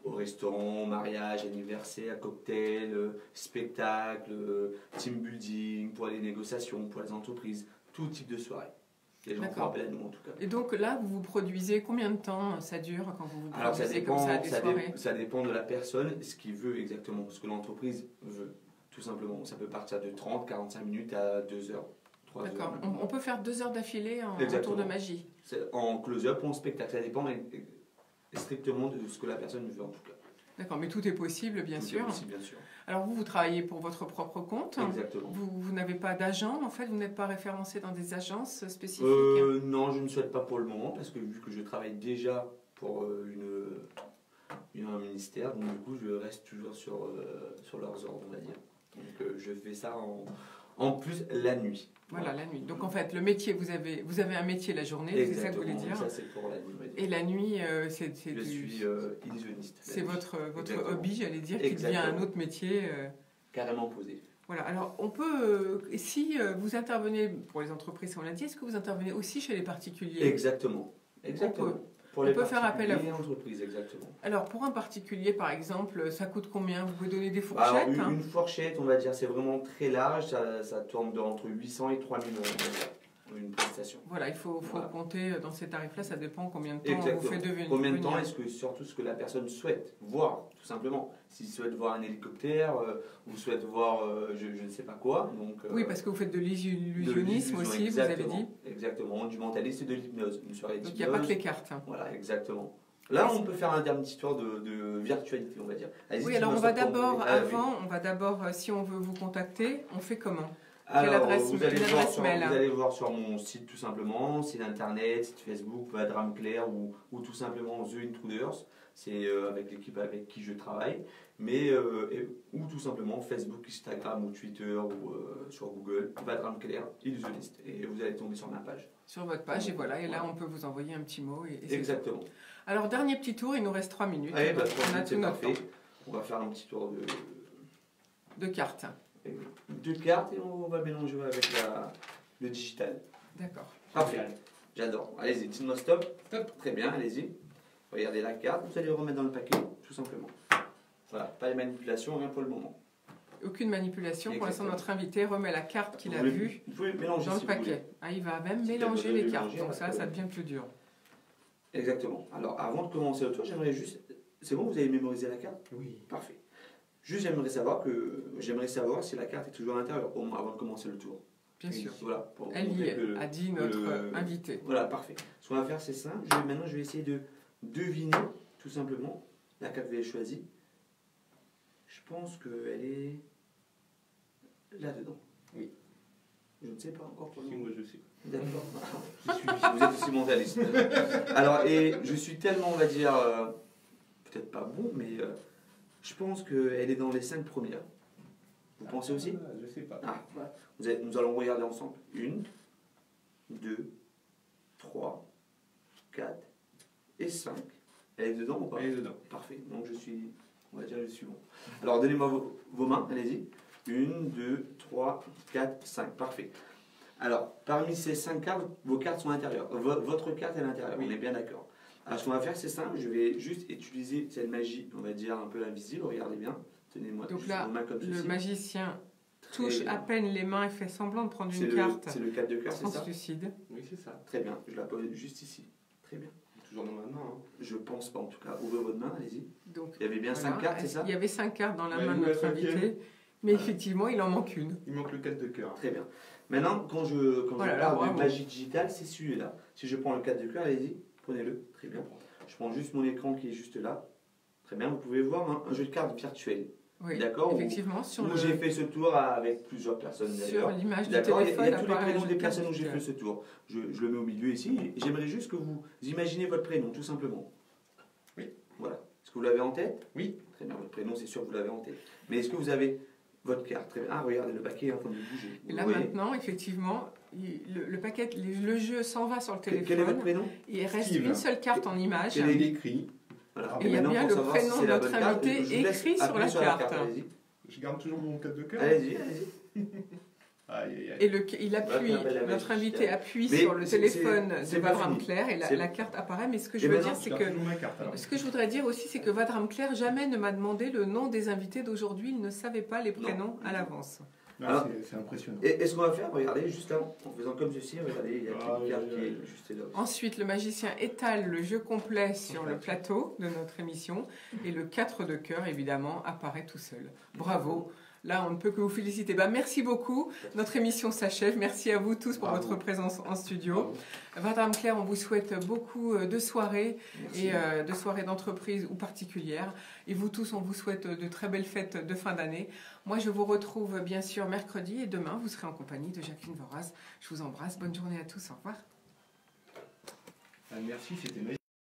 au restaurant, mariage, anniversaire, cocktail, spectacle, team building, pour les négociations, pour les entreprises, tout type de soirée. Les gens font appel à nous en tout cas. Et donc là, vous vous produisez, combien de temps ça dure quand vous produisez comme ça des soirées? Ça dépend de la personne, ce qu'il veut exactement, ce que l'entreprise veut, tout simplement. Ça peut partir de 30, 45 minutes à 2 heures, 3 heures. D'accord, on peut faire 2 heures d'affilée en tour de magie? En close-up ou en spectacle, ça dépend strictement de ce que la personne veut en tout cas. D'accord, mais tout est possible, bien sûr. Tout est possible, bien sûr. Alors vous travaillez pour votre propre compte? Exactement. Vous n'avez pas d'agent, en fait? Vous n'êtes pas référencé dans des agences spécifiques? Non, je ne souhaite pas pour le moment, parce que vu que je travaille déjà pour un ministère, donc du coup je reste toujours sur leurs ordres, on va dire. Donc je fais ça en plus la nuit. Voilà, la nuit. Donc en fait, le métier, vous avez un métier la journée, c'est ça que vous voulez dire? Ça c'est pour la nuit. Et la nuit, c'est je suis illusionniste. C'est votre hobby, j'allais dire, Exactement. qui devient un autre métier. Carrément posé. Voilà, alors on peut, si vous intervenez pour les entreprises, on l'a dit, est-ce que vous intervenez aussi chez les particuliers? Exactement. Pour les on peut faire appel à vous. Entreprises, exactement. Alors pour un particulier, par exemple, ça coûte combien? Vous pouvez donner des Alors, fourchettes? une fourchette, on va dire, c'est vraiment très large, ça tourne entre 800 et 3000 euros. une prestation. Voilà, il faut Voilà. compter dans ces tarifs-là, ça dépend combien de temps Exactement. vous fait devenir. Combien de temps est-ce que surtout ce que la personne souhaite voir, tout simplement. S'il souhaite voir un hélicoptère, ou souhaite voir je ne sais pas quoi. Donc, Oui, parce que vous faites de de l'illusionnisme aussi, vous avez dit. Exactement, du mentalisme et de l'hypnose. Une soirée Donc il n'y a pas que les cartes. Hein. Voilà, exactement. Là, on peut faire un dernier histoire de virtualité, on va dire. Oui, alors on va d'abord, si on veut vous contacter, on fait comment? Alors, adresse vous allez mail. voir sur mon site tout simplement, site internet, site Facebook, Vadram Claire ou tout simplement The Intruders. C'est avec l'équipe avec qui je travaille. Mais, ou tout simplement Facebook, Instagram ou Twitter ou sur Google, Vadram Claire, illusionniste. Et vous allez tomber sur ma page. Sur votre page, et voilà. Et là, on peut vous envoyer un petit mot. Et exactement. Alors, dernier petit tour, il nous reste 3 minutes. Allez, bah, on a tout notre temps. On va faire un petit tour de cartes. De cartes et on va mélanger avec le digital. D'accord. Parfait. J'adore. Allez-y, dites-moi stop. Stop. Très bien, allez-y. Regardez la carte, vous allez le remettre dans le paquet, tout simplement. Voilà, pas de manipulation, rien pour le moment. Aucune manipulation. Pour l'instant, notre invité remet la carte qu'il a vue vous pouvez mélanger dans le paquet. Ah, il va même mélanger les cartes, donc ça devient plus dur. Exactement. Alors, avant de commencer le tour, j'aimerais juste... C'est bon, vous avez mémorisé la carte? Oui. Parfait. Juste, j'aimerais savoir si la carte est toujours à l'intérieur, au moins avant de commencer le tour. Bien sûr. Voilà, elle y est, a dit notre invité. Voilà, parfait. Ce qu'on va faire, c'est simple. Maintenant, je vais essayer de deviner, tout simplement, la carte que vous avez choisie. Je pense qu'elle est là-dedans. Oui. Je ne sais pas encore. Si, moi je sais. D'accord. Vous êtes aussi mentaliste. Alors, et je suis tellement, on va dire, peut-être pas bon, mais je pense qu'elle est dans les 5 premières. Vous pensez aussi? Je sais pas. Ah, voilà. Nous allons regarder ensemble. 1, 2, 3, 4 et 5. Elle est dedans ou pas? Elle est dedans. Parfait. Donc on va dire je suis bon. Alors donnez-moi vos mains, allez-y. 1, 2, 3, 4, 5. Parfait. Alors, parmi ces 5 cartes, vos cartes sont à l'intérieur. Votre carte est à l'intérieur, oui. On est bien d'accord. Alors ce qu'on va faire, c'est simple. Je vais juste utiliser cette magie, on va dire un peu invisible. Regardez bien. Tenez-moi donc là, vos mains comme ceci. Le magicien touche à peine les mains et fait semblant de prendre une carte. C'est le 4 de cœur, c'est ça? Translucide. Oui, c'est ça. Très bien. Je la pose juste ici. Très bien. Toujours dans ma main. Hein. Je pense pas en tout cas. Ouvrez votre main, allez-y. Donc, il y avait bien 5 cartes, c'est ça? Il y avait 5 cartes dans la main de notre invité, mais effectivement, il en manque une. Il manque le 4 de cœur. Très bien. Maintenant, quand je parle de magie digitale, c'est celui-là. Si je prends le 4 de cœur, allez-y, prenez-le. Très bien. Je prends juste mon écran qui est juste là. Très bien. Vous pouvez voir un jeu de cartes virtuel. Oui, d'accord. Effectivement, où j'ai fait ce tour avec plusieurs personnes d'ailleurs. Sur l'image du téléphone, il y a tous les prénoms des personnes où j'ai fait ce tour. Je le mets au milieu ici. J'aimerais juste que vous imaginez votre prénom, tout simplement. Oui. Voilà. Est-ce que vous l'avez en tête? Oui. Très bien, votre prénom, c'est sûr que vous l'avez en tête. Mais est-ce que vous avez votre carte? Très bien. Ah, regardez, le paquet est en train de bouger. Et là, maintenant, effectivement, le paquet, le jeu s'en va sur le téléphone. Quel est votre prénom? Il reste une seule carte en image. Elle est écrite. Voilà. Et il y a bien le prénom de notre invité écrit sur la carte. Je garde toujours mon 4 de cœur. Allez-y, allez-y. Aïe, aïe, aïe. Et il appuie, notre invité appuie sur le téléphone de Vadram Claire et la carte apparaît. Mais ce que je veux dire, c'est que ce que je voudrais dire aussi, c'est que Vadram Claire jamais ne m'a demandé le nom des invités d'aujourd'hui. Il ne savait pas les prénoms à l'avance. C'est impressionnant. Et ce qu'on va faire, regardez, juste là, en faisant comme ceci, regardez, il y a une carte qui est juste là. Ensuite, le magicien étale le jeu complet sur le plateau de notre émission et le 4 de cœur, évidemment, apparaît tout seul. Bravo! Là, on ne peut que vous féliciter. Merci beaucoup. Notre émission s'achève. Merci à vous tous pour votre présence en studio. Vadram Claire, on vous souhaite beaucoup de soirées et de soirées d'entreprise ou particulières. Et vous tous, on vous souhaite de très belles fêtes de fin d'année. Moi, je vous retrouve bien sûr mercredi et demain, vous serez en compagnie de Jacqueline Voraz. Je vous embrasse. Bonne journée à tous. Au revoir. Merci, c'était magnifique.